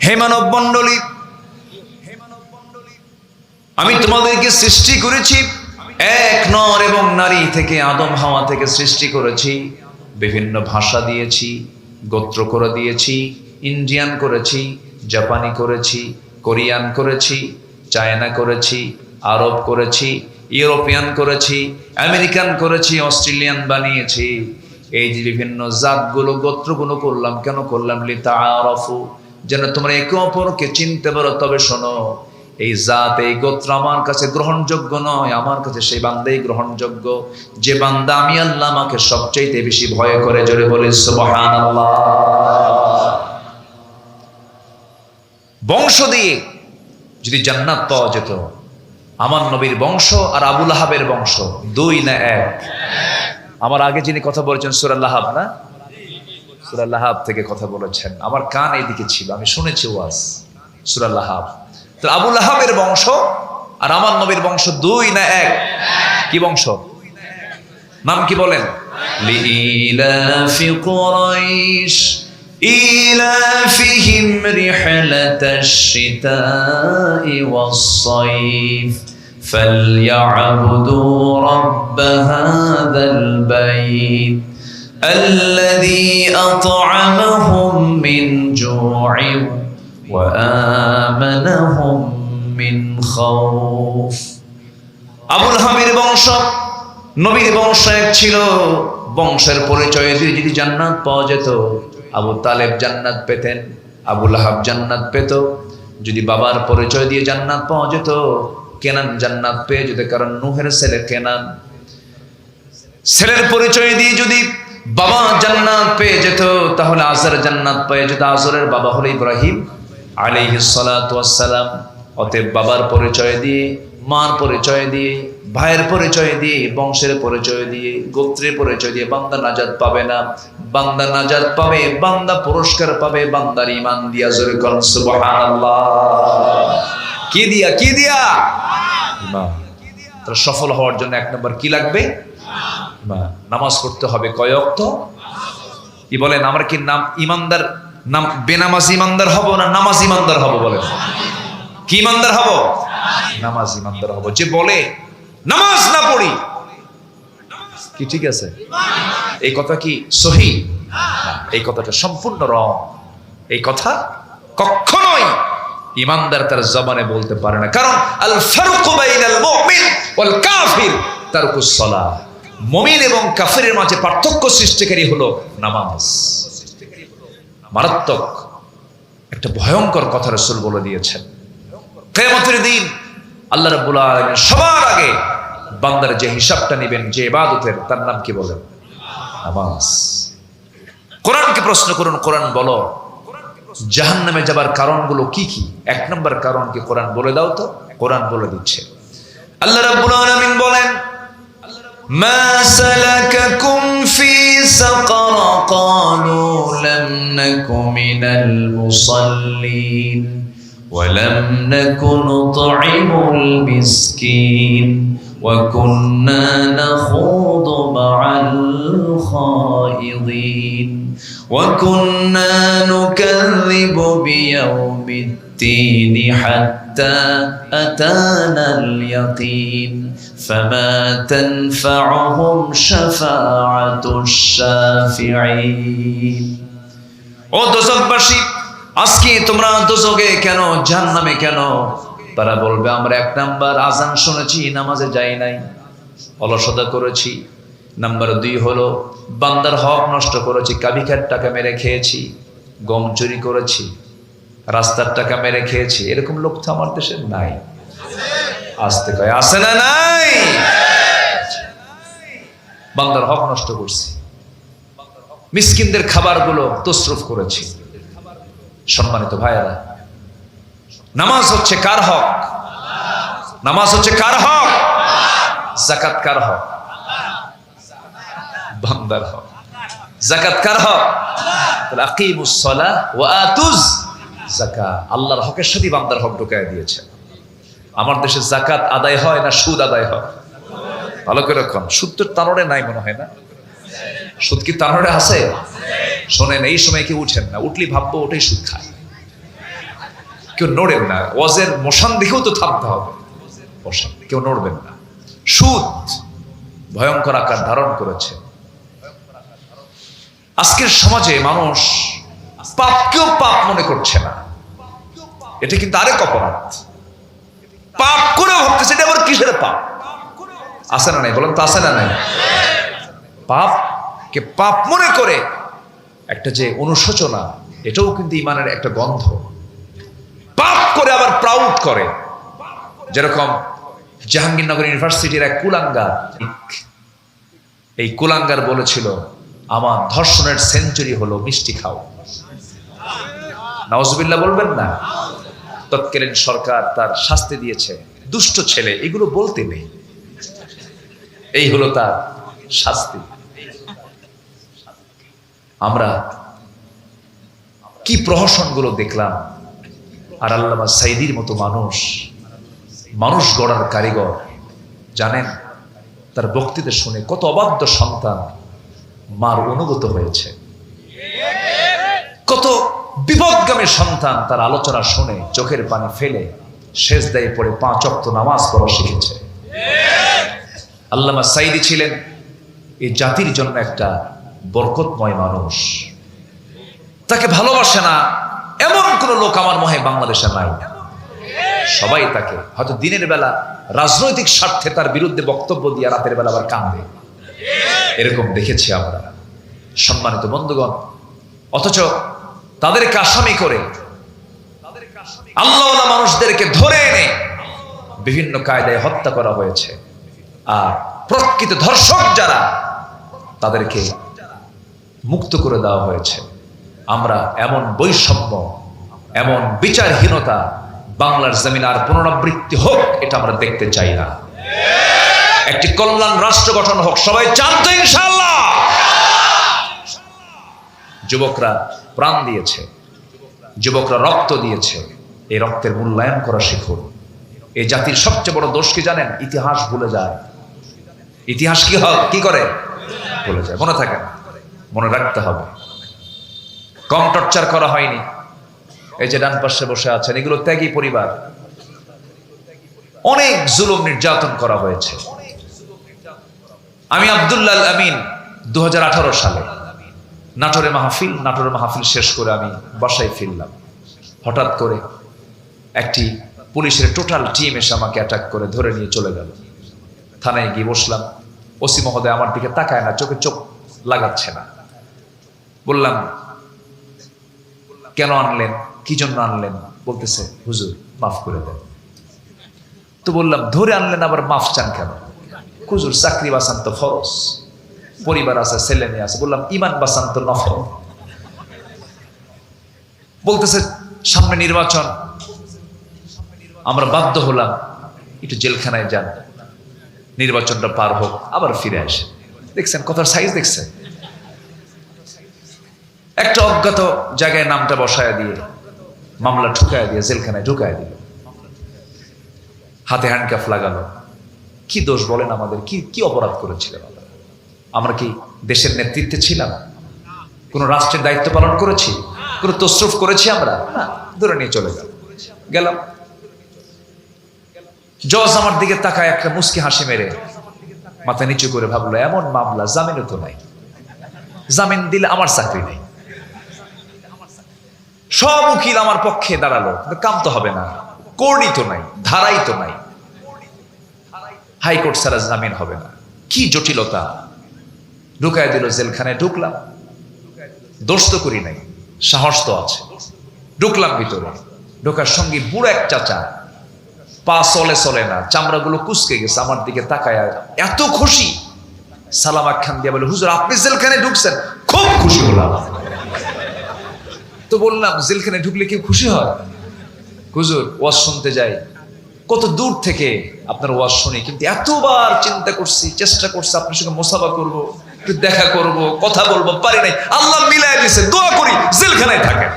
হে মানব মণ্ডলী, আমি তোমাদেরকে সৃষ্টি করেছি এক নর এবং নারী থেকে, আদম হাওয়া থেকে সৃষ্টি করেছি। বিভিন্ন ভাষা দিয়েছি, গোত্র করে দিয়েছি, ইন্ডিয়ান করেছি, জাপানি করেছি, কোরিয়ান করেছি, চায়না করেছি, আরব করেছি, ইউরোপিয়ান করেছি, আমেরিকান করেছি, অস্ট্রেলিয়ান বানিয়েছি। এই যে বিভিন্ন জাতগুলো, গোত্রগুলো করলাম, কেন করলাম? লিতাআরাফু, যেন তোমরা একে অপরকে চিনতে পারো। তবে শোনো, এই জাত, এই গোত্র আমার কাছে গ্রহণযোগ্য নয়, আমার কাছে সেই বান্দাই গ্রহণযোগ্য যে বান্দা আমি আল্লাহ আমাকে সবচাইতে বেশি ভয় করে। জোরে বলে সুবহানাল্লাহ। বংশ দিয়ে যদি জান্নাত পাওয়া যেত, আমার নবীর বংশ আর আবু লাহাবের বংশ দুই না এক? আমার আগে যিনি কথা বলেছেন সূরা লাহাব, না? সূরা লাহাব থেকে কথা বলেছেন, আমার কান এইদিকে ছিল, আমি শুনেছি ওয়াজ সূরা লাহাব। তো আবু লাহাবের বংশ আর আমার নবীর বংশ দুই না এক? কি বংশ? নাম কি বলেন? লিইলাফি কুরাইশ ইলাফিহিম রিহলাতাশ শিতাই ওয়াস সাইফ ফালইয়াবুদু রাব্ব হাযাল বাইত আল্লাযী আত'আমাহুম মিন জু'ইন ওয়া আমানাহুম মিন খাউফ। আবু লাহাবের বংশ নবীর বংশ এক ছিল। বংশের পরিচয় দিয়ে যদি জান্নাত পাওয়া যেত, আবু তালেব জান্নাত পেতেন, আবু লাহাব জান্নাত পেত। যদি বাবার পরিচয় দিয়ে জান্নাত পাওয়া যেত, কেনান জান্নাত পেয়ে যেত, কারণ নূহের ছেলে কেনান। ছেলের পরিচয় দিয়ে যদি বাবা জান্নাত পেয়ে যেত, তাহলে আজর জান্নাত পেয়ে যেত। আজরের বাবা হলো ইব্রাহিম আলাইহিস সালাতু ওয়াস সালাম। অতএব বাবার পরিচয় দিয়ে, মার পরিচয় দিয়ে, ভাইয়ের পরিচয় দিয়ে, বংশের পরিচয় দিয়ে, গোত্রের পরিচয় দিয়ে বান্দা নাজাত পাবে না। বান্দা নাজাত পাবে, বান্দা পুরস্কার পাবে বান্দার ঈমান দিয়া। জোরে করুন সুবহানাল্লাহ। কি দিয়া? কি দিয়া? ঈমান। তাহলে সফল হওয়ার জন্য এক নম্বর কি লাগবে? ঈমান। নামাজ পড়তে হবে কয় ওয়াক্ত? কি বলেন? আমরা কি নাম ঈমানদার, নাম বেনামাজ ঈমানদার হব না নামাজ ঈমানদার হব? বলেন, কি ঈমানদার হব? নামাজ ঈমানদার হব। যে বলে নামাজ না পড়ি, কি ঠিক আছে? এই কথা কি সহি? এই কথাটা সম্পূর্ণ রং। এই কথা কখনোই ঈমানদার তার জবানে বলতে পারে না। কারণ আল ফারকু বাইনাল মুমিন ওয়াল কাফির তারকুস সালাহ। মুমিন এবং কাফিরের মাঝে পার্থক্য সৃষ্টিকারী হলো নামাজ। মারাত্মক একটা ভয়ঙ্কর কথা রাসূল বলে দিয়েছেন। কিয়ামতের দিন আল্লাহ রাব্বুল আলামিন সবার আগে বান্দার যে হিসাবটা নেবেন, যে ইবাদতের, তার নাম কি বলেন? নামাজ। কোরআনকে প্রশ্ন করুন, কোরআন বলো জাহান্নামে যাবার কারণগুলো কি কি? এক নম্বর কারণ কি কোরআন বলে দাও তো। কোরআন বলে দিচ্ছে। আল্লাহ রাব্বুল আলামিন বলেন, মা সালাকাকুম ফি সাকার ক্বালু লাম নাকু মিনাল মুসাল্লিন ওয়ালাম নাকু নুত'ইমুল মিসকিন وكنا نخوض مع الخائضين وكنا نكذب بيوم الدين حتى أتانا اليقين فما تنفعهم شفاعة الشافعين. ও দোজখবাসী, আজকে তোমরা দোজখে কেন, জাহান্নামে কেন? তারা বলবে, আমরা এক নাম্বার আজান শুনেছি, নামাজে যাই নাই, অলসতা করেছি। নাম্বার 2 হলো বান্দার হক নষ্ট করেছি, কাবিখার টাকা মেরে খেয়েছি, গম চুরি করেছি, রাস্তার টাকা মেরে খেয়েছি। এরকম লোক তো আমার দেশে নাই। আসতে কয়, আছে না? নাই। বান্দার হক নষ্ট করছি, মিসকিনদের খাবারগুলো তসরুফ করেছি। সম্মানিত ভাইয়েরা, নামাজ হচ্ছে কার হক? নামাজ হচ্ছে কার হক? যাকাত কার হক? বান্দার হক। যাকাত কার হক? তাহলে আকিমুস সালাহ ওয়া আতুজ যাকাত। আল্লাহর হকের সাথে বান্দার হক ঢুকায় দিয়েছে। আমার দেশে যাকাত আদায় হয় না সুদ আদায় হয়? ভালো করে রাখুন। সুদ তো তানোরে নাই মনে হয় না? সুদ কি তানোরে আছে? শোনেন, এই সময় কি উঠেন না, উঠলি ভাববো ওটাই সুদ খায়। কেউ নড়েন না, ওয়াজের মোশন দেখেও তো থামতে হবে, বসেন, কেউ নড়বেন না। সুদ ভয়ঙ্কর আকার ধারণ করেছে। আজকের সমাজে মানুষ পাপকেও পাপ মনে করছে না, এটা কিন্তু আরেক অপরাধ। পাপ করে ভাবতেছে এটা আবার কিসের পাপ? আছে না নাই বলেন তো, আছে না নাই? পাপ কে পাপ মনে করে একটা যে অনুশোচনা, এটাও কিন্তু ইমানের একটা গন্ধ। পাপ করে আবার প্রাউড করে, যেরকম জাহাঙ্গীরনগর ইউনিভার্সিটির এক কুলাঙ্গার, এই কুলাঙ্গার বলেছিল আমার ধর্ষণের সেঞ্চুরি হলো মিষ্টি খাও। নাউজুবিল্লাহ বলবেন না? তৎকালীন সরকার তার শাস্তি দিয়েছে, দুষ্ট ছেলে এগুলো বলতে নেই, এই হলো তার শাস্তি। আমরা কি প্রহসনগুলো দেখলাম, আর আল্লামা সাইদির মতো মানুষ গড়ার কারিগর, জানেন তার বক্তৃতা শুনে কত অবাধ্য সন্তান মার অনুগত হয়েছে, কত বিপদগামী সন্তান তার আলোচনা শুনে চোখের পানি ফেলে সেজদায় পড়ে 5 ওয়াক্ত নামাজ পড়া শিখেছে। আল্লামা সাইদি ছিলেন এই জাতির জন্য একটা বরকতময় মানুষ। তাকে ভালোবাসে না এমন কোন লোক আমার মনে বাংলাদেশে নাই। সবাই তাকে হয়তো দিনের বেলা রাজনৈতিক স্বার্থে তার বিরুদ্ধে বক্তব্য দিয়ে রাতের বেলা আবার কাঁদে, এরকম দেখেছি আমরা। সম্মানিত বন্ধুগণ, অথচ তাদেরকে আসামি করে আল্লাহওয়ালা মানুষদেরকে ধরে এনে বিভিন্ন কায়দায় হত্যা করা হয়েছে। আর প্রকৃত ধর্ষক যারা, তাদেরকে মুক্ত করে দেওয়া হয়েছে। আমরা এমন বৈষম্য, এমন বিচারহীনতা বাংলার জমিন আর পুনরাবৃত্তি হোক, এটা আমরা দেখতে চাই না। একটি কল্যাণ রাষ্ট্র গঠন হোক, সবাই চান তো ইনশাআল্লাহ? যুবকরা প্রাণ দিয়েছে, যুবকরা রক্ত দিয়েছে, এই রক্তের মূল্যায়ন করা শিখুন। এই জাতির সবচেয়ে বড় দোষ কি জানেন? ইতিহাস ভুলে যায়। ইতিহাস কি করে? ভুলে যায়। মনে থাকে না, মনে রাখতে হবে। কম টর্চার করা হয়নি। এই যে ডান পাশে বসে আছেন, এগুলো ত্যাগী পরিবার। অনেক জুলুম নির্যাতন করা হয়েছে। আমি আব্দুল্লাহ আল আমিন 2018 সালে নাটোরে মাহফিল শেষ করে আমি বাসায় ফিরলাম। হঠাৎ করে একটি পুলিশের টোটাল টিম এসে আমাকে অ্যাটাক করে ধরে নিয়ে চলে গেল। থানায় গিয়ে বসলাম। ওসি মহোদয় আমার দিকে তাকায় না, চোখে চোখ লাগাচ্ছে না। বললাম, কেন আনলেন, কি জন্য আনলেন? বলতেছে, হুজুর মাফ করে দেন। তো বললাম, ধরে আনলেন আবার মাফ চান কেন? হুজুর চাকরি বাঁচান তো ফরজ, পরিবার আছে, ছেলে মেয়ে আছে। বললাম, ইমান বাঁচান তো নফল। বলতেছে, সামনে নির্বাচন, আমরা বাধ্য হলাম একটু জেলখানায় যান, নির্বাচনটা পার হোক, আবার ফিরে আসে। দেখছেন কথার সাইজ? দেখছেন? একটা অজ্ঞাত জায়গায় নামটা বসায় দিয়ে, মামলা ঠুকায় দিয়ে জেলখানায় ঢুকায় দিল, হাতে হ্যান্ডকাফ লাগালো। কি দোষ বলেন আমাদের? কি অপরাধ করেছিলাম আমরা? কি দেশের নেতৃত্বে ছিলাম? কোন রাষ্ট্রের দায়িত্ব পালন করেছি? কোন তসরুফ করেছি আমরা? না, ধরে নিয়ে চলে গেলাম। জজ আমার দিকে তাকায় একটা মুস্কি হাসি মেরে মাথা নিচু করে ভাবলো, এমন মামলা, জামিনও তো নাই, জামিন দিলে আমার চাকরি নেই। সব উকিল আমার পক্ষে দাঁড়ালো, কাম তো হবে না, কোর্টই তো নাই, ধারাই তো নাই, হাইকোর্ট ছাড়া জামিন হবে না। কি জটিলতা! ঢুকায় দিল জেলখানায়। ঢুকলাম, দোষ তো করি নাই, সাহস তো আছে। ঢুকলাম ভিতরে। ঢোকার সঙ্গে বুড়ো এক চাচা, পা চলে না, চামড়াগুলো কুচকে গেছে, আমার দিকে তাকায় এত খুশি, সালাম আখ্যান দিয়ে বলে, হুজুর আপনি জেলখানায় ঢুকছেন? খুব খুশি হলাম। তো বললাম, জেলখানায় ঢুকলে কেউ খুশি হয়? হুজুর ওয়াজ শুনতে যাই, কত দূর থেকে আপনার ওয়াজ শুনি, কিন্তু এতবার চিন্তা করছি, চেষ্টা করছি আপনার সঙ্গে মোসাফা করব, একটু দেখা করব, কথা বলবো, পারি নাই। আল্লাহ মিলাই দিয়েছে, দোয়া করি জেলখানায় থাকে।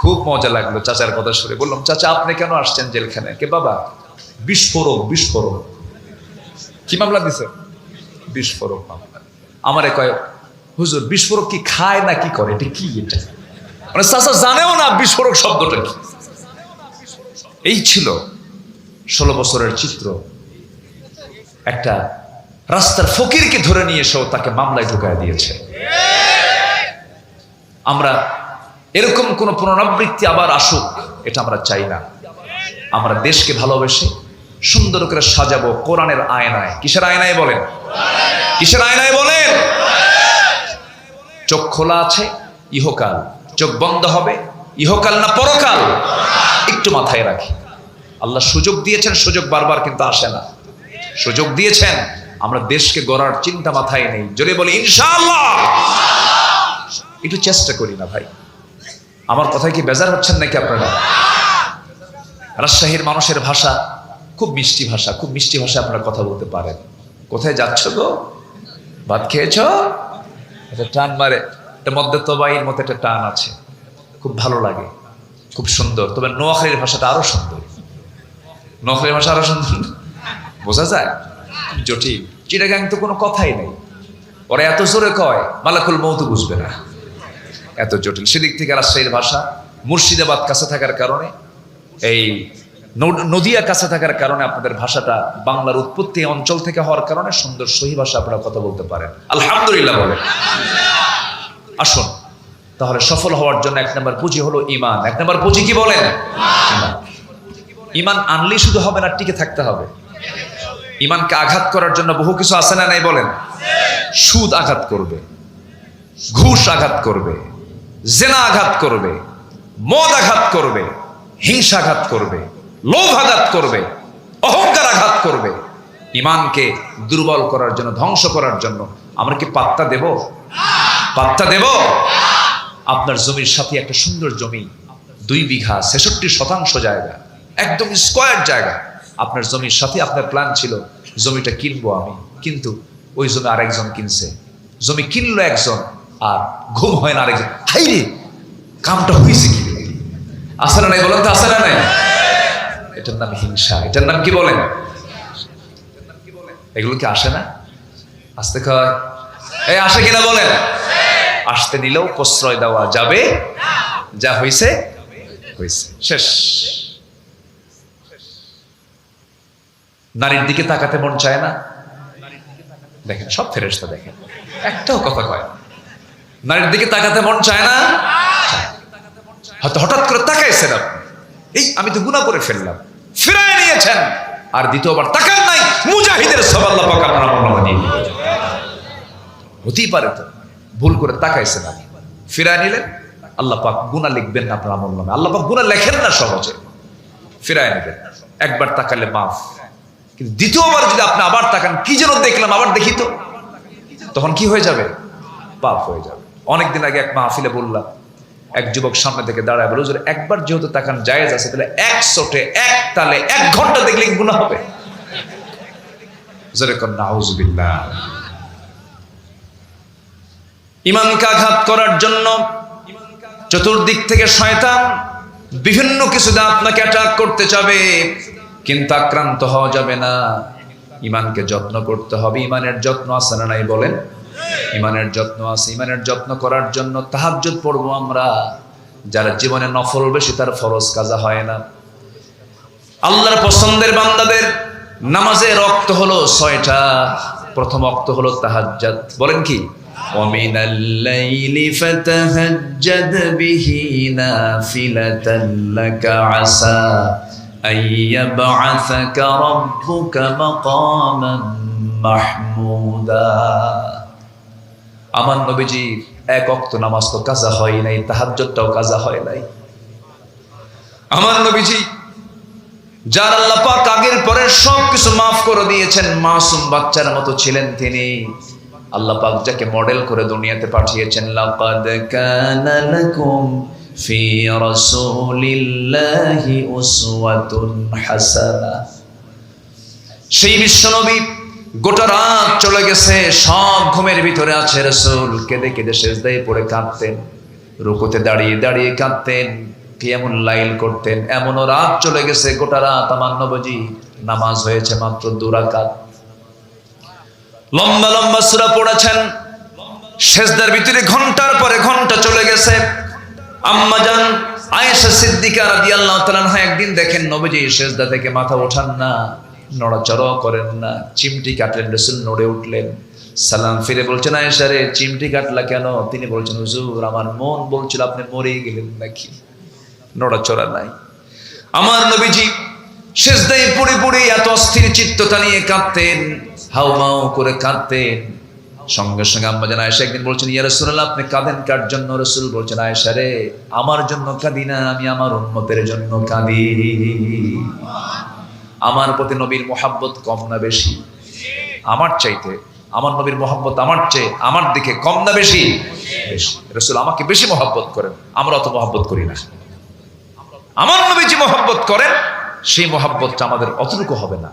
খুব মজা লাগলো চাচার কথা শুনে। বললাম, চাচা আপনি কেন আসছেন জেলখানায়? কে বাবা? বিস্ফোরক। কি মামলা দিছে? বিস্ফোরক মামলা। আমারে কয়, হুজুর বিস্ফোরক কি খায় না কি করে? এটা কি? এটা মানে চাচা জানেও না বিস্ফোরক শব্দটা কি। এই ছিল 16 বছরের চিত্র। একটা রাস্তার ফকিরকে ধরে নিয়ে এসেও তাকে মামলায় ঢুকায় দিয়েছে। আমরা এরকম কোন পুনরাবৃত্তি আবার আসুক এটা আমরা চাই না। আমরা দেশকে ভালোবেসে সুন্দর করে সাজাবো কোরআনের আয়নায়। কিসের আয়নায় বলেন? কিসের আয়নায় বলেন? চোখ খোলা আছে ইহকাল, চোখ বন্ধ হবে ইহকাল না পরকাল। একটু মাথায় রাখি, আল্লাহ সুযোগ দিয়েছেন, সুযোগ বারবার কিন্তু আসে না। সুযোগ দিয়েছেন, আমরা দেশকে গড়ার চিন্তা মাথায় নেই। জোরে বলি ইনশাআল্লাহ। একটু চেষ্টা করি না ভাই। আমার কথায় কি বেজার হচ্ছেন নাকি আপনারা? রাজশাহীর মানুষের ভাষা খুব মিষ্টি ভাষা, খুব মিষ্টি ভাষায় আপনারা কথা বলতে পারেন। কোথায় যাচ্ছ গো? ভাত খেয়েছ? একটা টান মারে, একটা মধ্যে তবাইয়ের মতো একটা টান আছে, খুব ভালো লাগে, খুব সুন্দর। তবে নোয়াখালীর ভাষাটা আরো সুন্দর। নোয়াখালীর ভাষা আরো সুন্দর, বোঝা যায়, খুব জটিল। চিটাগাং তো কোনো কথাই নেই, ওরা এত জোরে কয় মালাকুল মৌত বুঝবে না, এত জটিল। সেদিক থেকে রাজশাহীর ভাষা, মুর্শিদাবাদ কাছে থাকার কারণে, এই নদিয়া কাছে থাকার কারণে আপনাদের ভাষাটা বাংলার উৎপত্তি অঞ্চল থেকে হওয়ার কারণে সুন্দর সহি ভাষা আপনারা কথা বলতে পারেন, আলহামদুলিল্লাহ বলেন। আসুন তাহলে সফল হওয়ার জন্য 1 নম্বর পুঁজি হলো ঈমান। 1 নম্বর পুঁজি কি বলেন? ঈমান আনলেই শুধু হবে না, টিকে থাকতে হবে। ঈমানকে আঘাত করার জন্য বহু কিছু আছে না নাই বলেন? সুদ আঘাত করবে, ঘুষ আঘাত করবে, জেনা আঘাত করবে, মদ আঘাত করবে, হিংসা আঘাত করবে, লোভ আঘাত করবে, অহংকার আঘাত করবে। ঈমানকে দুর্বল করার জন্য, ধ্বংস করার জন্য আমরা কি পাত্তা দেব? পাত্তা দেব? আপনার জমির সাথে একটা সুন্দর জমি, 2 বিঘা 66% জায়গা, একদম স্কয়ার জায়গা। আপনার জমির সাথে আপনার প্ল্যান ছিল জমিটা কিনবো আমি, কিন্তু ওই জমি আরেকজন কিনছে। জমি কিনলো একজন, আর ঘুম হয় না আরেকজন। হাই রে, কামটা হয়েছে কি? আসে না নাই বলেন তো? আসে না নাই? এটার নাম হিংসা। এটার নাম কি বলেন? এগুলো কি আসে না? আসতে কয়, এই আসে কিনা বলেন? আসতে দিলেও প্রশ্রয় দেওয়া যাবে, যা হয়েছে হয়েছে, শেষ। নারীর দিকে তাকাতে মন চায় না? দেখেন সব ফেরেশতা, দেখেন একটাও কথা কয় না। নারীর দিকে তাকাতে মন চায় না? হয়তো হঠাৎ করে তাকাইছেন আপনি, এই আমি তো গুনাহ করে ফেললাম, ফিরায় নিয়েছেন, আর দ্বিতীয়বার তাকান নাই, মুজাহিদের সওয়াব আল্লাহ পাক আপনার আমলনামায় দিয়ে দিবেন। হতেই পারে তো ভুল করে তাকাইছেন, আপনি ফিরায় নিলেন, আল্লাহ পাক গুনাহ লিখবেন না আপনার আমলনামায়। আল্লাহ পাক গুনাহ লেখেন না সহজে, ফিরায় নেবেন। একবার তাকালে মাফ, কিন্তু দ্বিতীয়বার যদি আপনি আবার তাকান, কি যেন দেখলাম, আবার দেখি তো, তখন কি হয়ে যাবে? পাপ হয়ে যাবে। অনেকদিন আগে এক মাহফিলে বললাম, এক যুবক সামনে থেকে দাঁড়ায় বলে, হুজুর একবার যেহেতু তাকান জায়েজ আছে, তাহলে 1 শটে 1 তালে 1 ঘন্টা দেখলে গুনাহ হবে। জোরে কোন নাউজুবিল্লাহ। ঈমানকে আঘাত করার জন্য চতুর্দিক থেকে শয়তান বিভিন্ন কিছুতে আপনাকে অ্যাটাক করতে যাবে, কিন্তু আক্রান্ত হওয়া যাবে না। ঈমানকে যত্ন করতে হবে। ঈমানের যত্ন আছে না নাই বলেন? ঈমানের যত্ন আছে। ঈমানের যত্ন করার জন্য তাহাজ্জুদ পড়বো আমরা। যারা জীবনে নফল বেশি, তার ফরজ কাজা হয় না। আল্লাহর পছন্দের বান্দাদের নামাজের ওয়াক্ত হলো 6টা। প্রথম ওয়াক্ত হলো তাহাজ্জুদ। বলেন কি? وَمِنَ اللَّيْلِ فَتَهَجَّدْ بِهِ نَافِلَةً لَكَ عَسَى أَن يَبْعَثَكَ رَبُّكَ مَقَامًا مَحْمُودًا। আমার নবীজির 1 ওয়াক্ত নামাজ তো কাজা হয় নাই, তাহাজ্জুদটাও কাজা হয় নাই। আমার নবীজি, যার আল্লাহ পাক আগের পরের সবকিছু মাফ করে দিয়েছেন, মাসুম বাচ্চার মতো ছিলেন তিনি। আল্লাহ পাক যাকে মডেল করে দুনিয়াতে পাঠিয়েছেন, লাকাদ কানা লাকুম ফি রাসূলিল্লাহি উসওয়াতুন হাসানাহ। সেই বিশ্বনবী গোটা রাত চলে গেছে, সব ঘুমের ভিতরে আছে। রাসূল কেঁদে কেঁদে সিজদায় পড়ে কাঁদতেন, রুকুতে দাঁড়িয়ে দাঁড়িয়ে কাঁদতেন, কিয়ামুল লাইল করতেন। এমনও রাত চলে গেছে, গোটা রাত আমার নবীজি নামাজ হয়েছে মাত্র 2 রাকাত। লম্বা লম্বা সূরা পড়েছেন, সিজদার ভিতরে ঘন্টার পরে ঘন্টা চলে গেছে। আম্মা জান আয়েশা সিদ্দিকা রাদিয়াল্লাহু তাআলা আনহা একদিন দেখেন নবীজি সিজদা থেকে মাথা ওঠান না, নড়াচড়া করেন না, চিমটি কাটলেন, রাসূল নড়ে উঠলেন, সালাম ফিরে বলছেন আয়েশা রে চিমটি কাটলা কেন? তিনি বলছেন হুজুর আমার মন বলছিল আপনি মরে গেলেন নাকি, নড়াচড়া নাই। আমার নবীজি সিজদায় পড়ে পড়ে এত অস্থির চিত্ততা নিয়ে কাঁদতেন, হাউমাউ করে কাঁদতেন। সঙ্গে সঙ্গে আম্মা জান আয়েশা একদিন বলছেন ইয়া রাসূলুল্লাহ আপনি কাঁদেন কার জন্য? রাসূল বলছেন আয়েশা রে আমার জন্য কাঁদি না, আমি আমার উম্মতের জন্য কাঁদি। আমার প্রতি নবীর মহব্বত কম না বেশি? আমার চাইতে আমার নবীর মহব্বত আমার চেয়ে আমার দিকে কম না বেশি? বেশি। রাসূল আমাকে বেশি মহব্বত করেন, আমরা অত মহব্বত করি না। আমার নবী যে মহব্বত করেন সেই মহব্বতটা আমাদের অতটুকু হবে না।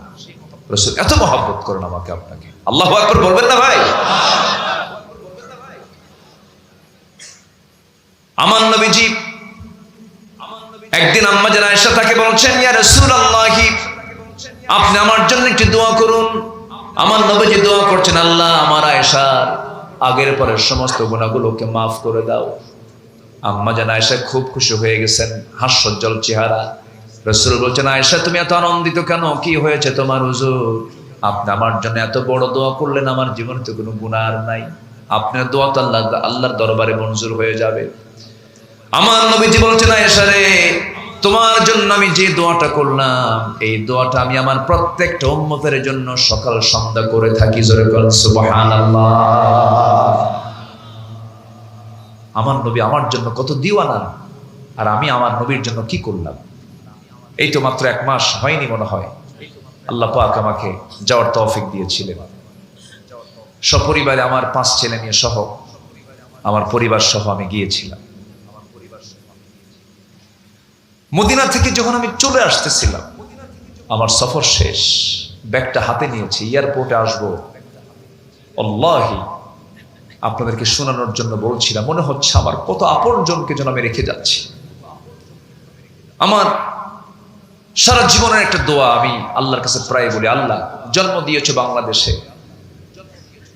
রাসূল এত মহব্বত করেন আমাকে আপনাকে। আল্লাহু আকবার বলবেন না ভাই? আমার নবীজি একদিন আম্মা জান আয়েশা তাকে বলছেন ইয়া রাসূলুল্লাহ আপনি আমার জন্য একটু দোয়া করুন। আমার নবীজি দোয়া করছেন আল্লাহ আমার আয়েশার আগের পরের সমস্ত গুনাহগুলোকে মাফ করে দাও। আম্মা জান আয়েশা খুব খুশি হয়ে গেছেন, হাস্যোজ্জ্বল চেহারা। রাসূল বলছেন আয়েশা তুমি এত আনন্দিত কেন, কি হয়েছে তোমার? হুজুর আপনি আমার জন্য এত বড় দোয়া করলেন, আমার জীবনে তো কোনো গুনাহ আর নাই, আপনার দোয়া তো আল্লাহর দরবারে মঞ্জুর হয়ে যাবে। আমার নবীজি বলছেন আয়েশা রে তোমার জন্য আমি যে দোয়াটা করলাম এই দোয়াটা আমি আমার প্রত্যেকটা উম্মতের জন্য সকাল সন্ধ্যা করে থাকি। জোরে বলেন সুবহানাল্লাহ। আমার নবী আমার জন্য কত দিওয়ানা, আর আমি আমার নবীর জন্য কি করলাম? এই তো মাত্র 1 মাস হয়নি মনে হয় আল্লাহ পাক আমাকে যাওয়ার তৌফিক দিয়েছিলেন। সপরিবারে আমার 5 ছেলে মেয়ে সহ আমার পরিবার সহ আমি গিয়েছিলাম। মদিনা থেকে যখন আমি চলে আসতেছিলাম আমার সফর শেষ, ব্যাগটা হাতে নিয়েছি, এয়ারপোর্টে আসবো। আল্লাহি আপনাদেরকে শোনানোর জন্য বলছিলাম, মনে হচ্ছে আমার কত আপনজনকে যেন আমি রেখে যাচ্ছি। আমার সারা জীবনের একটা দোয়া আমি আল্লাহর কাছে প্রায় বলি, আল্লাহ জন্ম দিয়েছো বাংলাদেশে,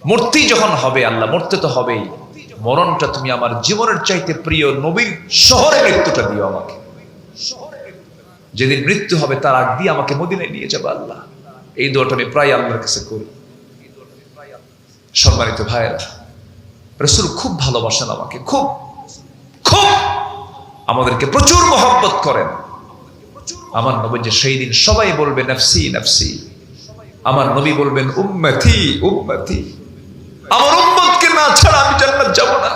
মূর্তি যখন হবে আল্লাহ মরতে তো হবেই, মরণটা তুমি আমার জীবনের চাইতে প্রিয় নবীর শহরে মৃত্যুটা দিও আমাকে। যেদিন মৃত্যু হবে তার আগ দিয়ে আমাকে মদিনায় নিয়ে যাবে আল্লাহ। এই দোয়াটা আমি প্রায় আল্লাহর কাছে করি। সম্মানিত ভাইয়েরা, রাসূল খুব ভালোবাসেন আমাকে, খুব খুব আমাদেরকে প্রচুর মহব্বত করেন। আমার নবী যে সেই দিন সবাই বলবে নফসি নফসি, আমার নবী বলবেন উম্মতি উম্মতি, আমার উম্মতকে না ছাড়া আমি জান্নাত যাব না,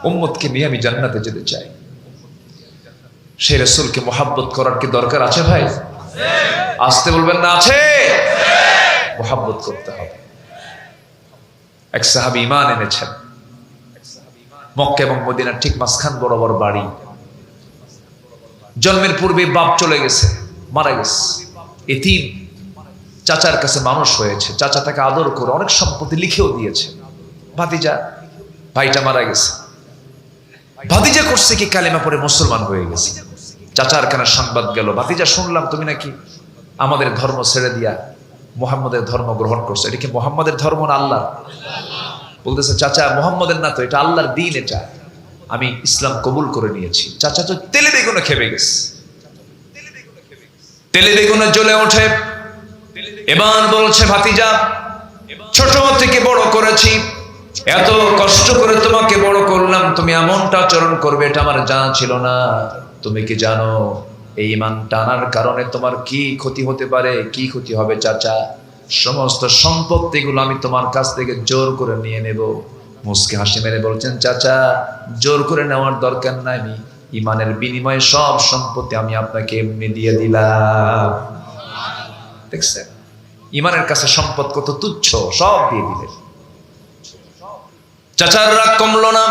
উম্মতকে নিয়ে আমি জান্নাতে যেতে চাই। সেই রাসূলকে মহব্বত করার কি দরকার আছে ভাই? আসতে বলবেন না আছে? মহব্বত করতে হবে। এক সাহাবী ঈমান এনেছেন, মক্কা এবং মদিনার ঠিক মাঝখান বরাবর বাড়ি। জন্মের পূর্বে বাপ চলে গেছে, মারা গেছে, এতিম, চাচার কাছে মানুষ হয়েছে, চাচা তাকে আদর করে অনেক সম্পত্তি লিখেও দিয়েছে। ভাতিজা, ভাইটা মারা গেছে, ভাতিজা করছে কি কালেমা পড়ে মুসলমান হয়ে গেছে। চাচার কানে সংবাদ গেল, ভাতিজা শুনলাম তুমি নাকি আমাদের ধর্ম ছেড়ে দিয়া মুহাম্মাদের ধর্ম গ্রহণ করছো। এটা কি মুহাম্মাদের ধর্ম না আল্লাহ? বলতেছে চাচা মুহাম্মাদের না তো, এটা আল্লাহর দ্বীন, এটা আমি ইসলাম কবুল করে নিয়েছি। চাচা তো তেলে বেগুনে খেপে গেছে, তেলে বেগুনে জ্বলে ওঠে। এবার বলছে ভাতিজা ছোট থেকে বড় করেছি, এত কষ্ট করে তোমাকে বড় করলাম, তুমি এমনটা আচরণ করবে এটা আমার জানা ছিল না। তুমি কি জানো এই ঈমান টানার কারণে তোমার কি ক্ষতি হতে পারে? কি ক্ষতি হবে চাচা? সমস্ত সম্পত্তিগুলো আমি তোমার কাছ থেকে জোর করে নিয়ে নেব। মুস্কি হাসি মেরে বলছেন চাচা জোর করে নেওয়ার দরকার নাই, আমি ঈমানের বিনিময়ে সব সম্পত্তি আমি আপনাকে এমনি দিয়ে দিলাম। দেখছেন ঈমানের কাছে সম্পদ কত তুচ্ছ, সব দিয়ে দিলেন। চাচার রাগ কমলো না,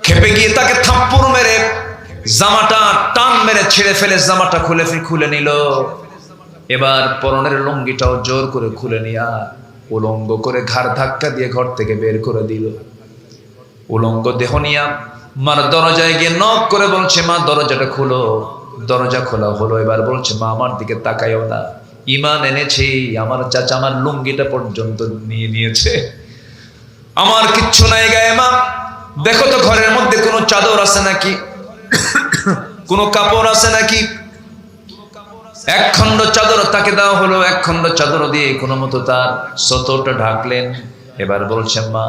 খেপে গিয়ে তাকে থাপ্পড় মেরে জামাটা টান মেরে ছেড়ে ফেলে জামাটা খুলে নিল। এবার পরনের লুঙ্গিটাও জোর করে খুলে নিয়া উলঙ্গ করে ঘাড় ধাক্কা দিয়ে ঘর থেকে বের করে দিল। উলঙ্গ দেহ নিয়া মার দরজায় গিয়ে নক করে বলছে মা দরজাটা খুলো। দরজা খোলা হলো। এবার বলছে মা আমার দিকে তাকাইও না, ঈমান এনেছি। আমার চাচা আমার লুঙ্গিটা পর্যন্ত নিয়ে নিয়েছে, আমার কিচ্ছু নাই গায়ে মা, দেখো তো ঘরের মধ্যে কোনো চাদর আছে নাকি, কোনো কাপড় আছে নাকি। এক খণ্ড চাদর তাকে দেওয়া হলো, এক খণ্ড চাদর দিয়ে কোনো মতো তার সতরটা ঢাকলেন। এবার বলছেন, মা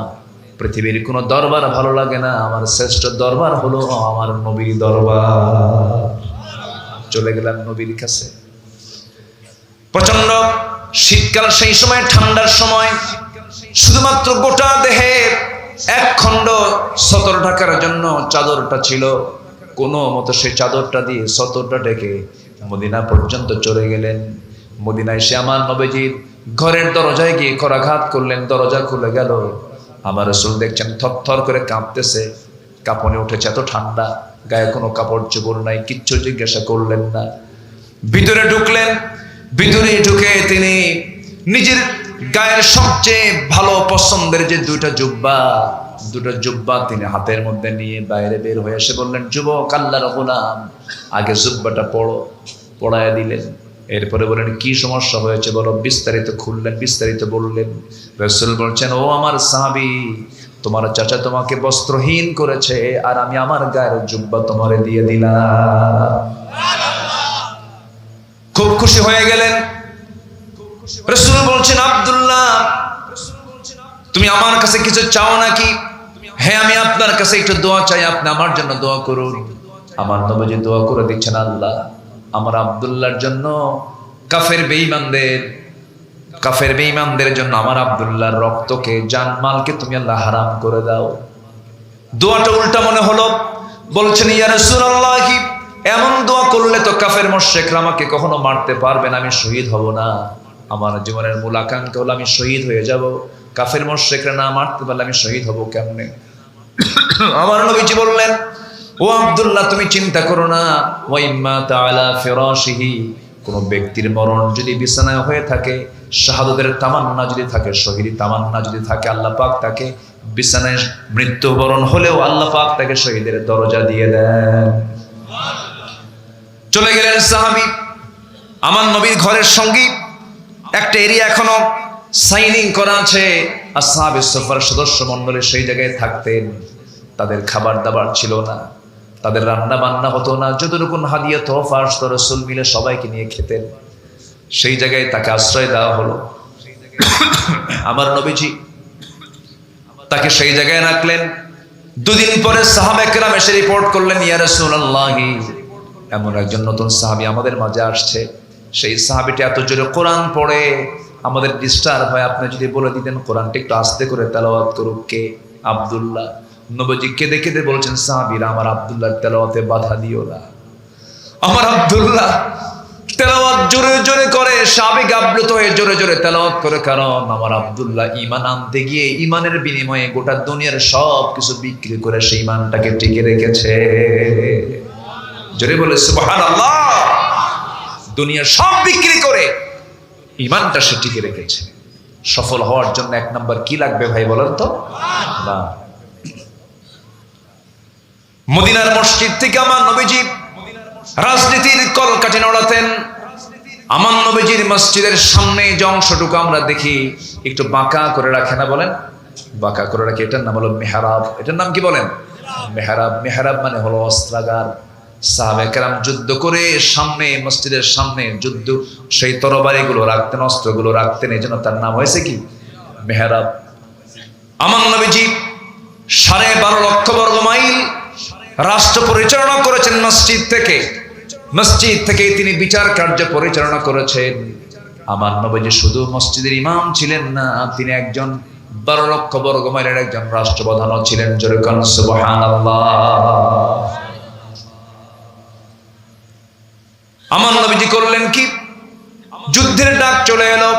পৃথিবীর কোনো দরবার ভালো লাগে না, আমার শ্রেষ্ঠ দরবার হলো আমার নবীর দরবার। চলে গেলাম নবীর কাছে। প্রচন্ড শীতকাল, সেই সময় ঠান্ডার সময়, শুধুমাত্র গোটা দেহে এক খণ্ড সতর ঢাকার জন্য চাদরটা ছিল। কোনো মতো সেই চাদরটা দিয়ে সতরটা ঢেকে মদিনা পর্যন্ত চলে গেলেন। মদিনায় এসে আমার নবীজির ঘরের দরজায় গিয়ে করাঘাত করলেন, দরজা খুলে গেল। আমার রাসূল দেখছেন থরথর করে কাঁপতেছে, কাঁপনে উঠেছে, এত ঠান্ডা, গায়ে কোনো কাপড় চোপড় নাই, কিচ্ছু জিজ্ঞাসা করলেন না। ভিতরে ঢুকলেন, ভিতরে ঢুকে তিনি নিজের গায়ের সবচেয়ে ভালো পছন্দের যে দুটো জুব্বা তিনি হাতের মধ্যে নিয়ে বাইরে বের হয়ে এসে বললেন, যুবক আল্লাহর গোলাম, আগে জুব্বাটা পড়ায় দিলেন। এরপরে বললেন, কি সমস্যা হয়েছে বলো, বিস্তারিত খুললেন, বিস্তারিত বললেন। রাসূল বলছেন, ও আমার সাহাবী, তোমার চাচা তোমাকে বস্ত্রহীন করেছে, আর আমি আমার গায়ের জুব্বা তোমারে দিয়ে দিলাম। খুব খুশি হয়ে গেলেন। রাসূল বলছেন, আব্দুল্লাহ, তুমি আমার কাছে কিছু চাও নাকি? হ্যাঁ, আমি আপনার কাছে একটু দোয়া চাই, আপনি আমার জন্য দোয়া করুন। আমার নবীজি দোয়া করে দিচ্ছেন, আল্লাহ আমার আব্দুল্লাহর জন্য কাফের বেঈমানদের জন্য আমার আব্দুল্লাহর রক্তকে, জানমালকে তুমি আল্লাহ হারাম করে দাও। দোয়াটা উল্টা মনে হলো। বলছেন, ইয়া রাসূলুল্লাহ, এমন দোয়া করলে তো কাফের মুশরিকরা আমাকে কখনো মারতে পারবে না, আমি শহীদ হব না। আমার জীবনের মূল আকাঙ্ক্ষা হলো আমি শহীদ হয়ে যাব, কাফের মুশরিকরা না মারতে পারলে আমি শহীদ হব কেমনে? আমার নবীজি বললেন, ও আব্দুল্লাহ, তুমি চিন্তা করো না, ওয়াইম্মা তাআলা ফিরাশিহি, কোন ব্যক্তির মরণ যদি বিছানায় হয়ে থাকে, শাহাদাতের তামান্না যদি থাকে, শহীদ তামান্না যদি থাকে, আল্লাহ পাক তাকে বিছানায় মৃত্যুবরণ হলেও আল্লাহ পাক তাকে শহীদের দরজা দিয়ে দেন। চলে গেলেন সাহাবী। আমার নবীর ঘরের সঙ্গী একটা এরিয়া এখনো সাইনিং করা আছে, আসহাবে সুফার সদস্য মণ্ডলী সেই জায়গায় থাকতেন। তাদের খাবার দাবার ছিল না, তাদের রান্না বান্না হতো না, যতটুকু হাদিয়া তোহফা আসতো রাসূল মিলে সবাইকে নিয়ে খেতেন। সেই জায়গায় তাকে আশ্রয় দেওয়া হলো। আমার নবীজি তাকে সেই জায়গায় রাখলেন। দুদিন পরে সাহাবায়ে কেরাম এসে রিপোর্ট করলেন, ইয়া রাসূলুল্লাহ, এমন একজন নতুন সাহাবী আমাদের মাঝে আসছে। সেই সাহাবীটি এত জোরে কোরআন পড়ে আমাদের ডিস্টার্ব হয়, আপনি যদি বলে দিতেন কোরআনটা একটু আস্তে করে তেলাওয়াত করুক। কে? আব্দুল্লাহ। নবীজি কেঁদে কেঁদে বলছেন, সাহাবীরা, আমার আব্দুল্লাহর তেলাওয়াতে বাধা দিও না। আমার আব্দুল্লাহ তেলাওয়াত জোরে জোরে করে, সাহাবী আপ্লুত হয়ে জোরে জোরে তেলাওয়াত করে, কারণ আমার আব্দুল্লাহ ঈমান আনতে গিয়ে ঈমানের বিনিময়ে গোটা দুনিয়ার সব কিছু বিক্রি করে সেই ঈমানটাকে টিকে রেখেছে। জোরে বলে সুবহানাল্লাহ। দুনিয়ার সব বিক্রি করে ঈমানটা সে টিকে রেখেছে। সফল হওয়ার জন্য এক নাম্বার কি লাগবে ভাই বলেন তো? না। মদিনার মসজিদ থেকে আমার নবীজি রাজনীতির কলকাঠি নড়াতেন। আমার নবীজির মসজিদের সামনে যে অংশটুকু আমরা দেখি একটু বাঁকা করে রাখে না, বলেন বাঁকা করে রাখে, এটার নাম হলো মেহরাব। এটার নাম কি বলেন? মেহরাব। মেহরাব মানে হলো অস্ত্রাগার। সাহাবায়ে কেরাম যুদ্ধ করে সামনে, মসজিদের সামনে যুদ্ধ, সেই তরবারিগুলো রাখতেন, অস্ত্রগুলো রাখতেন, এই জন্য তার নাম হয়েছে কি? মেহরাব। আমার নবীজি 12.5 লক্ষ বর্গ মাইল রাষ্ট্র পরিচালনা করেছেন মসজিদ থেকে। মসজিদ থেকে তিনি বিচার কার্য পরিচালনা করেছেন। আমার নবীজি শুধু মসজিদের ইমাম ছিলেন না, তিনি একজন 12 লক্ষ বর্গ মাইলের একজন রাষ্ট্রপ্রধানও ছিলেন। জোরে কোন সুবহানাল্লাহ। আমার নবীজি করলেন কি? যুদ্ধের ডাক চলে এলো,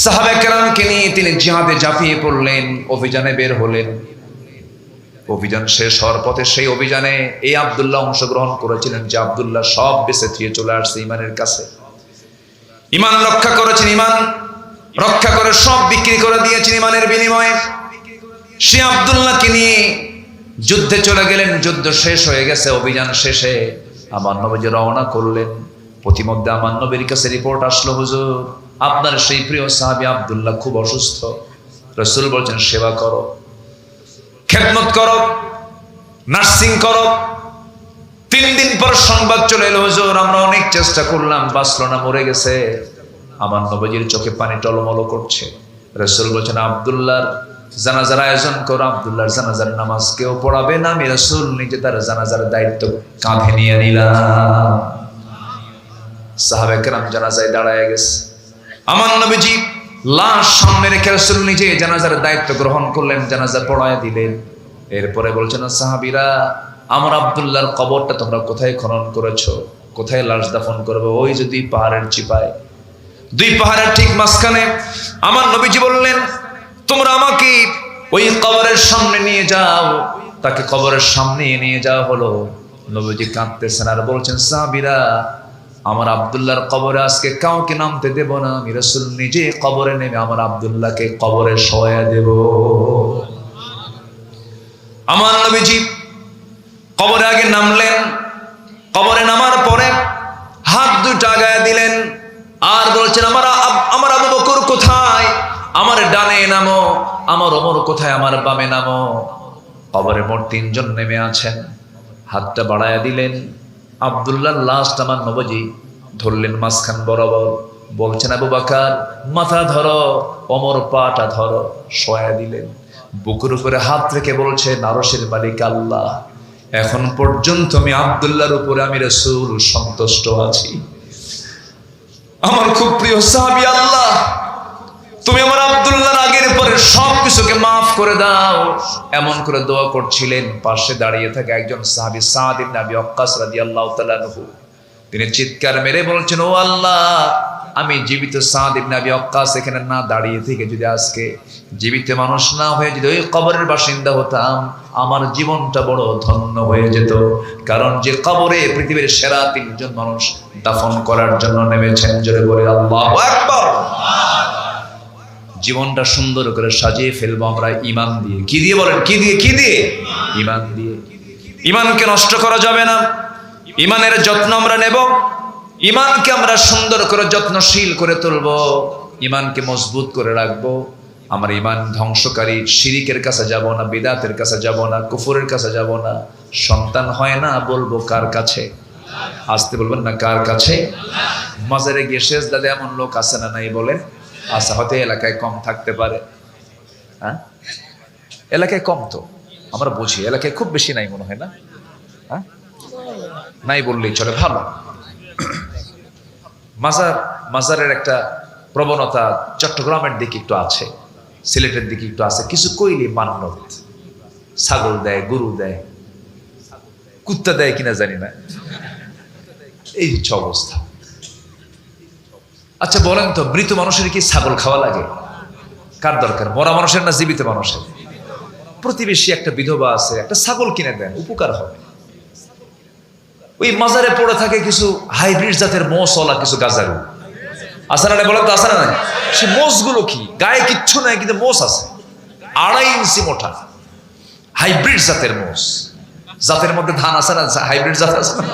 সাহাবায়ে কেরামকে নিয়ে তিনি জিহাদে ঝাঁপিয়ে পড়লেন, অভিযানে বের হলেন। অভিযান শেষ হওয়ার পথে সেই অভিযানে এই আব্দুল্লাহ অংশগ্রহণ করেছিলেন, যে আব্দুল্লাহ সব বেঁচে থিয়ে চলে আসছে ইমানের কাছে। ইমান রক্ষা করেছেন, ইমান রক্ষা করে সব বিক্রি করে দিয়েছেন ইমানের বিনিময়ে। সে আব্দুল্লাহকে নিয়ে যুদ্ধে চলে গেলেন। যুদ্ধ শেষ হয়ে গেছে, অভিযান শেষে আমার নবীজি রওনা করলেন। প্রতিমধ্যে আমার নবীর কাছে রিপোর্ট আসলো, হুজুর আপনার সেই প্রিয় সাহাবী আব্দুল্লাহ খুব অসুস্থ। রাসূল বলছেন, সেবা করো, খেদমত করো, নার্সিং করো। 3 দিন পর সংবাদ চলে এলো, হুজুর আমরা অনেক চেষ্টা করলাম, বাঁচলো না, মরে গেছে। আমার নবীজির চোখে পানি টলমল করছে। রাসূল বলেছেন, আব্দুল্লাহর জানাজার আয়োজন করো। আব্দুল্লাহর জানাজার নামাজ কেউ পড়াবে না, আমি রাসূল নিজে তার জানাজার দায়িত্ব কাঁধে নিয়ে নিলাম। সাহাবায়ে কেরাম জানাজায় দাঁড়ায় গেছে। আমার নবীজি লাশ সামনে রেখে রাসূল নিজে জানাজার দায়িত্ব গ্রহণ করলেন, জানাজা পড়ায় দিলেন। এরপরে বলছেন, সাহাবীরা আমার আব্দুল্লাহর কবরটা তোমরা কোথায় খনন করেছো, কোথায় লাশ দাফন করবে? ওই যে 2 পাহাড়ের চিপায়, 2 পাহাড়ের ঠিক মাঝখানে। আমার নবীজি বললেন, তোমরা আমাকে ওই কবরের সামনে নিয়ে যাও। তাকে কবরের সামনে নিয়ে যাওয়া হলো। নবীজি কাঁদতেছেন আর বলছেন, সাহাবীরা আমার আব্দুল্লাহর কবরে আজকে কাউকে নামতে দেব না, আমি রাসূল নিজে কবরে নেমে আমার আব্দুল্লাহকে কবরে শোয়া দেব। আমার নবীজি কবরে আগে নামলেন। কবরে নামার পরে হাত 2টা আগায় দিলেন আর বলছেন, আমার আবু বকর কোথায়? আমার ডানে নামো। আমার ওমর কোথায়? আমার বামে নামো। কবরে মোট 3 জন নেমে আছেন। হাতটা বাড়ায়া দিলেন। আব্দুল্লাহর লাশটা আমার নবীজি ধরলেন মাঝখান বরাবর। বলছেন, আবু বকর মাথা ধরো, ওমর পাটা ধরো। শোয়া দিলেন। বুকের উপরে হাত রেখে বলছেন, আরশের মালিক আল্লাহ, এখন পর্যন্ত আমি আব্দুল্লাহর উপরে আমি রাসূল সন্তুষ্ট আছি। আমার খুব প্রিয় সাহাবী, আল্লাহ তুমি আমার আব্দুল্লাহর আগের পরে সবকিছুকে মাফ করে দাও, এমন করে দোয়া করছিলেন। পাশে দাঁড়িয়ে থাকে একজন সাহাবী সাদ ইবনে আবি ওয়াক্কাস রাদিয়াল্লাহু তাআলা আনহু। তিনি চিৎকার মেরে বলছেন, ও আল্লাহ, আমি জীবিত সাদ ইবনে আবি ওয়াক্কাস এখানে না দাঁড়িয়ে থেকে যদি আজকে জীবিত মানুষ না হয়ে যদি ওই কবরের বাসিন্দা হতাম, আমার জীবনটা বড় ধন্য হয়ে যেত। কারণ যে কবরে পৃথিবীর সেরা 3 জন মানুষ দাফন করার জন্য নেমেছেন। জোরে বলে আল্লাহু আকবার। জীবনটা সুন্দর করে সাজিয়ে ফেলবো আমরা ঈমান দিয়ে। কি দিয়ে বলেন? কি দিয়ে? ঈমান দিয়ে। ঈমানকে নষ্ট করা যাবে না। ঈমানের যত্ন আমরা নেব। ঈমানকে আমরা সুন্দর করে যত্নশীল করে তুলব। ঈমানকে মজবুত করে রাখবো। আমার ঈমান ধ্বংসকারী শিরিকের কাছে যাব না, বিদআতের কাছে যাব না, কুফরের কাছে যাব না। সন্তান হয় না, বলবো কার কাছে? আসতে বলবেন না, কার কাছে? মাজারে গিয়ে সেজদা দেয় এমন লোক আছে না নাই বলেন? আচ্ছা, হয়তো এলাকায় কম থাকতে পারে। হ্যাঁ, এলাকায় কম তো আমরা বুঝি, এলাকায় খুব বেশি নাই মনে হয় না? হ্যাঁ, নাই বললেই চলে, ভালো। মাজারের একটা প্রবণতা চট্টগ্রামের দিকে একটু আছে, সিলেটের দিকে একটু আছে। কিছু কইলে মান্যত, ছাগল দেয়, গরু দেয়, কুত্তা দেয় কিনা জানি না, এই হচ্ছে অবস্থা। আচ্ছা বলেন তো, মৃত মানুষের কি ছাগল খাওয়া লাগে? কার দরকার, মরা মানুষের না জীবিত মানুষের? প্রতিবেশী একটা বিধবা আছে, একটা ছাগল কিনে দেন, উপকার হবে। ওই মাজারে পড়ে থাকে কিছু হাইব্রিড জাতের মোষওয়ালা কিছু গাজারু আছে না, বলেন তো আছে না? সে মোষগুলো কি, গায়ে কিচ্ছু নাই কিন্তু মোষ আছে 2.5 ইঞ্চি মোটা, হাইব্রিড জাতের মোষ। জাতের মধ্যে ধান আছে না, হাইব্রিড জাত আছে না,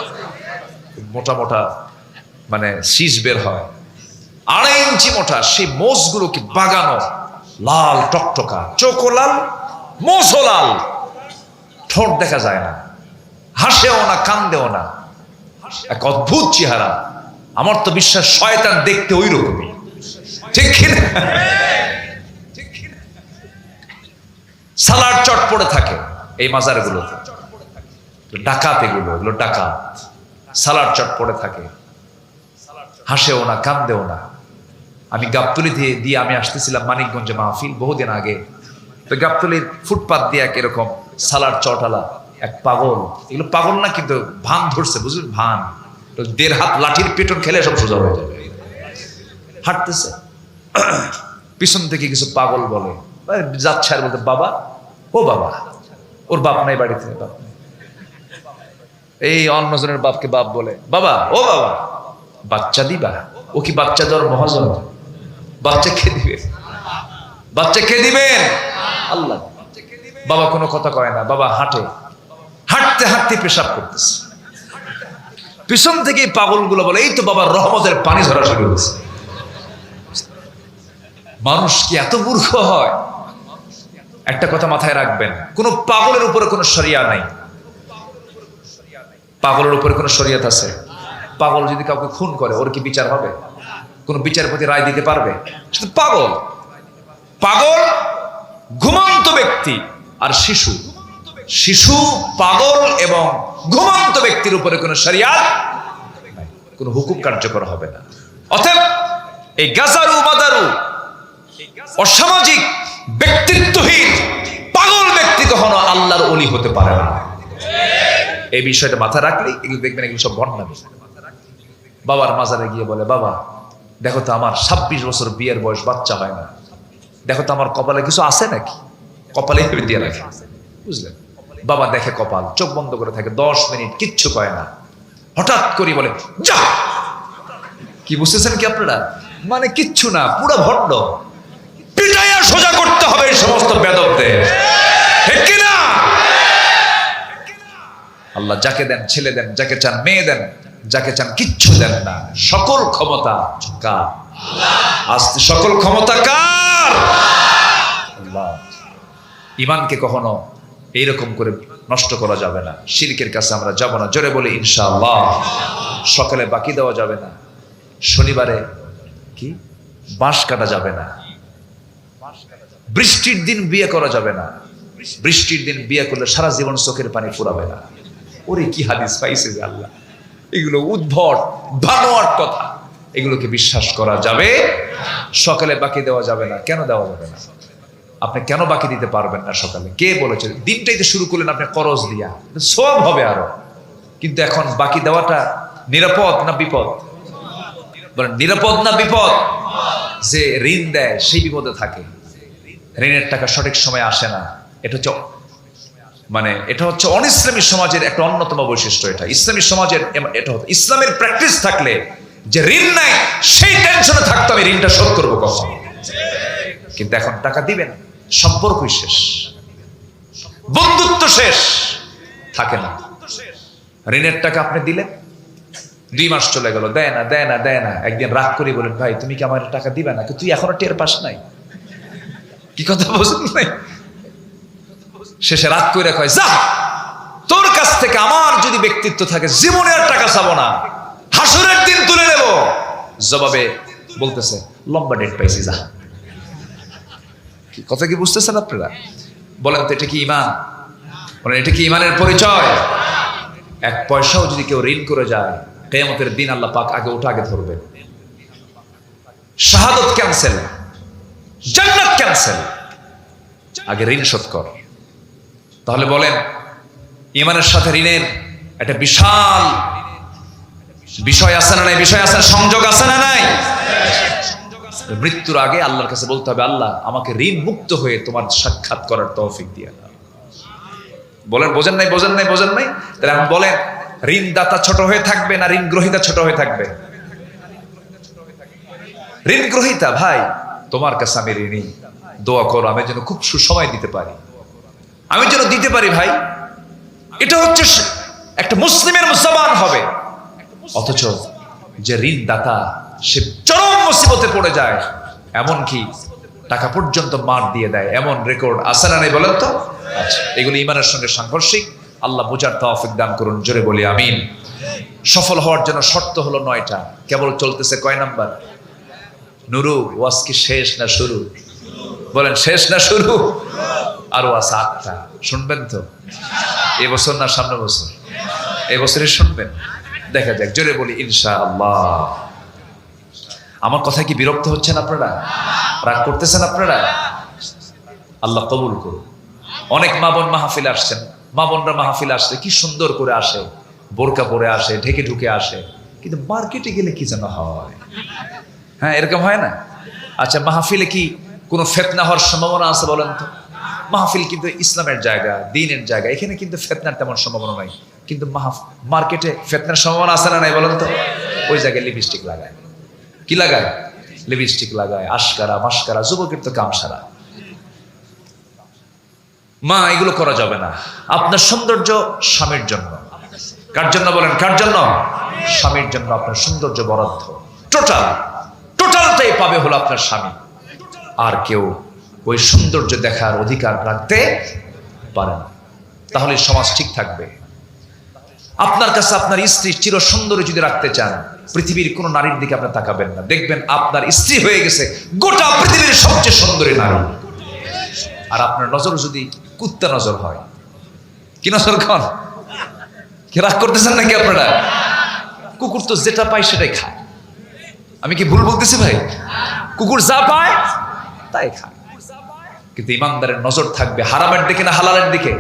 মোটা মোটা মানে শীষ বের হয়, 2.5 ইঞ্চি মোটা। সেই মোষগুলো কি বাগানো, লাল টকটকা, চোখও লাল, মোষও লাল, ঠোঁট দেখা যায় না, হাসেও না, কান্দেও না, এক অদ্ভুত চেহারা। আমার তো বিশ্বাস শয়তান দেখতে ওই রকমই, ঠিক কিনা? সালাড চট পড়ে থাকে এই মাজারগুলোতে, ডাকাত এগুলো ডাকাত, সালাড চট পড়ে থাকে, হাসেও না, কান্দেও না। আমি গাবতলি দিয়ে আমি আসতেছিলাম মানিকগঞ্জে মাহফিল বহুদিন আগে, তো গাবতলির ফুটপাত দিয়ে এক এরকম সালাড চটালা এক পাগল, এগুলো পাগল না কিন্তু ভান ধরছে, বুঝলেন? ভান 1.5 হাত লাঠির পেটন খেলে সব সোজা হয়ে যাবে। হাঁটতেছে, পিছন থেকে কিছু পাগল বলে, যাচ্ছে আর বলতে, বাবা, ও বাবা, ওর বাপ নাই বাড়িতে, বাপ নাই। এই অন্যজনের বাপকে বাপ বলে, বাবা, ও বাবা, বাচ্চা দিবা? ও কি বাচ্চা দেওয়ার মহাজন? বাচ্চা খেয়ে দিবে, বাচ্চা খেয়ে দিবেন আল্লাহ। বাবা কোনো কথা কয় না, বাবা হাঁটে, হাঁটতে হাঁটতে পেশাব করতেছে। পিছন থেকে পাগলগুলো বলে, এই তো বাবার রহমতের পানি ঝরা শুরু হয়েছে। মানুষ কি এত মূর্খ হয়? একটা কথা মাথায় রাখবেন, কোন পাগলের উপরে কোনো শরিয়া নাই, পাগলের উপরে কোনো শরীয়ত আছে? পাগল যদি কাউকে খুন করে ওর কি বিচার হবে? কোন বিচারপতি রায় দিতে পারবে? শুধু পাগল। পাগল ঘুমন্ত ব্যক্তি আর শিশু, শিশু, পাগল এবং ঘুমন্ত ব্যক্তির উপরে কোনো শরিয়াত নাই, কোনো হুকুম কার্যকর হবে না। অতএব এই গাজারু মাদারু অসামাজিক ব্যক্তিত্বহীন পাগল ব্যক্তি কখনো আল্লাহর ওলি হতে পারে না। এই বিষয়টা মাথায় রাখলেই এগুলো দেখবেন এগুলো সব ভণ্ডামি। বাবার মাজারে গিয়ে বলে, বাবা দেখো তো আমার 26 বছর বিয়ের বয়স, বাচ্চা হয় না, দেখো তো আমার কপালে কিছু আছে নাকি? কপালে দিয়ে রাখে, বুঝলেন? বাবা দেখে কপাল, চোখ বন্ধ করে থাকে 10 মিনিট, কিচ্ছু কয় না। হঠাৎ করে বলে যা। কি বুঝতেছেন কি আপনারা? মানে কিচ্ছু না, পুরো ভণ্ড। পিটাইয়া সোজা করতে হবে এই সমস্ত বেদবদের, ঠিক কি না? আল্লাহ যাকে দেন ছেলে দেন, যাকে চান মেয়ে দেন, যাকে চান কিচ্ছু দেন না। সকল ক্ষমতা কার? আস্তে, সকল ক্ষমতা কার? আল্লাহ। ঈমানকে কখনো এইরকম করে নষ্ট করা যাবে না। শিরকের কাছে আমরা যাব না, জোরে বলি ইনশাআল্লাহ। সকালে বাকি দেওয়া যাবে না, শনিবারে কি বাঁশ কাটা যাবে না, বৃষ্টির দিন বিয়ে করা যাবে না, বৃষ্টির দিন বিয়ে করলে সারা জীবন চোখের পানি ফুরাবে না। ওরে কি হাদিস পাইছে যে আল্লাহ! এগুলো উদ্ভট বানোয়াট কথা, এগুলোকে বিশ্বাস করা যাবে? সকালে বাকি দেওয়া যাবে না। কেন দেওয়া যাবে না? আপনি কেন বাকি দিতে পারবেন না সকালে? কে বলেছে? দিনটাইতে শুরু করলেন আপনি করজ দিয়া, সব হবে আরো। কিন্তু এখন বাকি দেওয়াটা নিরাপদ না বিপদ? বলেন নিরাপদ না বিপদ? যে ঋণ দেয় সেই বিপদে থাকে, ঋণের টাকা সঠিক সময় আসে না। এটা হচ্ছে অনিসলামী সমাজের একটা অন্যতম বৈশিষ্ট্য। এটা ইসলামী সমাজের, এটা হচ্ছে ইসলামের প্র্যাকটিস থাকলে যে ঋণ নাই সেই টেনশনে থাকতো আমি ঋণটা শোধ করবো কখন। কিন্তু এখন টাকা দিবেন, সম্পর্কই শেষ, বন্ধুত্ব শেষ, থাকে না। ঋণের টাকা আপনি দিলেন, 2 মাস চলে গেল, দেয় না দেয় না দেয় না। একদিন রাগ করে বলেন, ভাই তুমি কি আমার টাকা দিবে না? তুই এখনো টের পাস নাই? কি কথা বুঝলেন নাই? শেষে রাগ করে কয়, যা, তোর কাছ থেকে আমার যদি ব্যক্তিত্ব থাকে জীবনে আর টাকা চাবো না, হাসুরের দিন তুলে নেব। জবাবে বলতেছে, লম্বা ডেট পাইছি, যা। কথা কি বুঝতেছেন আপনারা? বলেন তো এটা কি ঈমান? বলেন এটা কি ঈমানের পরিচয়? 1 পয়সাও যদি কেউ ঋণ করে যায়, কিয়ামতের দিন আল্লাহ পাক আগে ওটা আগে ধরবে। শাহাদাত ক্যান্সেল, জান্নাত ক্যান্সেল, আগে ঋণ শোধ কর। তাহলে বলেন ঈমানের সাথে ঋণের একটা বিশাল বিষয় আছে না নাই? বিষয় আছে, সংযোগ আছে না নাই? মৃত্যুর আগে আল্লাহর কাছে বলতে হবে, আল্লাহ আমাকে ঋণ মুক্ত হয়ে তোমার সাক্ষাৎ করার তৌফিক দিয়ে দাও। বলেন বোঝেন নাই? বোঝেন নাই? বোঝেন নাই? তাহলে এখন বলেন, ঋণদাতা ছোট হয়ে থাকবে না ঋণ গ্রহীতা ছোট হয়ে থাকবে? ঋণ গ্রহীতা, ভাই তোমার কাছে আমি ঋণী, দোয়া করো আমি যেন খুব সুসময় দিতে পারি, আমি যেন দিতে পারি। ভাই এটা হচ্ছে একটা মুসলিমের জবান হবে। অথচ যে ঋণদাতা সে চরম মুসিবতে পড়ে যায়, এমনকি টাকা পর্যন্ত মার দিয়ে দেয়, এমন রেকর্ড আছে না নাই? বলেন তো। এগুলো ঈমানের সঙ্গে সাংঘর্ষিক। আল্লাহ বোঝার তৌফিক দান করুন, জোরে বলি আমিন। সফল হওয়ার জন্য শর্ত হলো 9টা, কেবল চলতেছে কয় নাম্বার? নুরু, ওয়াজ কি শেষ না শুরু? বলেন শেষ না শুরু? আরো আছে 8টা, শুনবেন তো? এবছর না সামনের বছর? এবছরে শুনবেন, দেখা যাক, জোরে বলি ইনশাআল্লাহ। আমার কথায় কি বিরক্ত হচ্ছেন আপনারা? রাগ করতেছেন আপনারা? আল্লাহ কবুল করুন। অনেক মা বোন মাহফিলে আসছেন, মা বোনরা মাহফিলে আসলে কি সুন্দর করে আসে, বোরকা পরে আসে, ঢেকে ঢুকে আসে, কিন্তু মার্কেটে গেলে কি যেন হয়। হ্যাঁ, এরকম হয় না? আচ্ছা, মাহফিলে কি কোনো ফিতনা হওয়ার সম্ভাবনা আছে বলেন তো? মাহফিল কিন্তু ইসলামের জায়গা, দ্বীনের জায়গা, এখানে কিন্তু ফিতনার তেমন সম্ভাবনা নাই। কিন্তু মার্কেটে ফিতনার সম্ভাবনা আছে না নাই বলেন তো? ওই জায়গায় লিপস্টিক লাগায়, কি লাগায়? লিপস্টিক লাগায়, আশকারা মাস্কারা, যুবকের তো কাম সারা। মা, এগুলো করা যাবে না। আপনার সৌন্দর্য স্বামীর জন্য। কার জন্য বলেন? কার জন্য? স্বামীর জন্য আপনার সৌন্দর্য বরাদ্দ। টোটালটাই পাবে হলো আপনার স্বামী। আর কেউ ওই সৌন্দর্য দেখার অধিকার রাখতে পারে না। তাহলে সমাজ ঠিক থাকবে। আপনার কাছে আপনার স্ত্রী চির সুন্দরী যদি রাখতে চান, পৃথিবীর কোন নারীর দিকে আপনি তাকাবেন না, দেখবেন আপনার স্ত্রী হয়ে গেছে গোটা পৃথিবীর সবচেয়ে সুন্দরী নারী। আর আপনার নজর যদি কুত্তা নজর হয়, কি নজর খান, কি রাগ করতেছেন নাকি আপনারা? কুকুর তো যেটা পায় সেটাই খায়। আমি কি ভুল বলতেছি ভাই? কুকুর যা পায় তাই খায়। কিন্তু ইমানদারের নজর থাকবে হারামের দিকে না হালালের দিকে?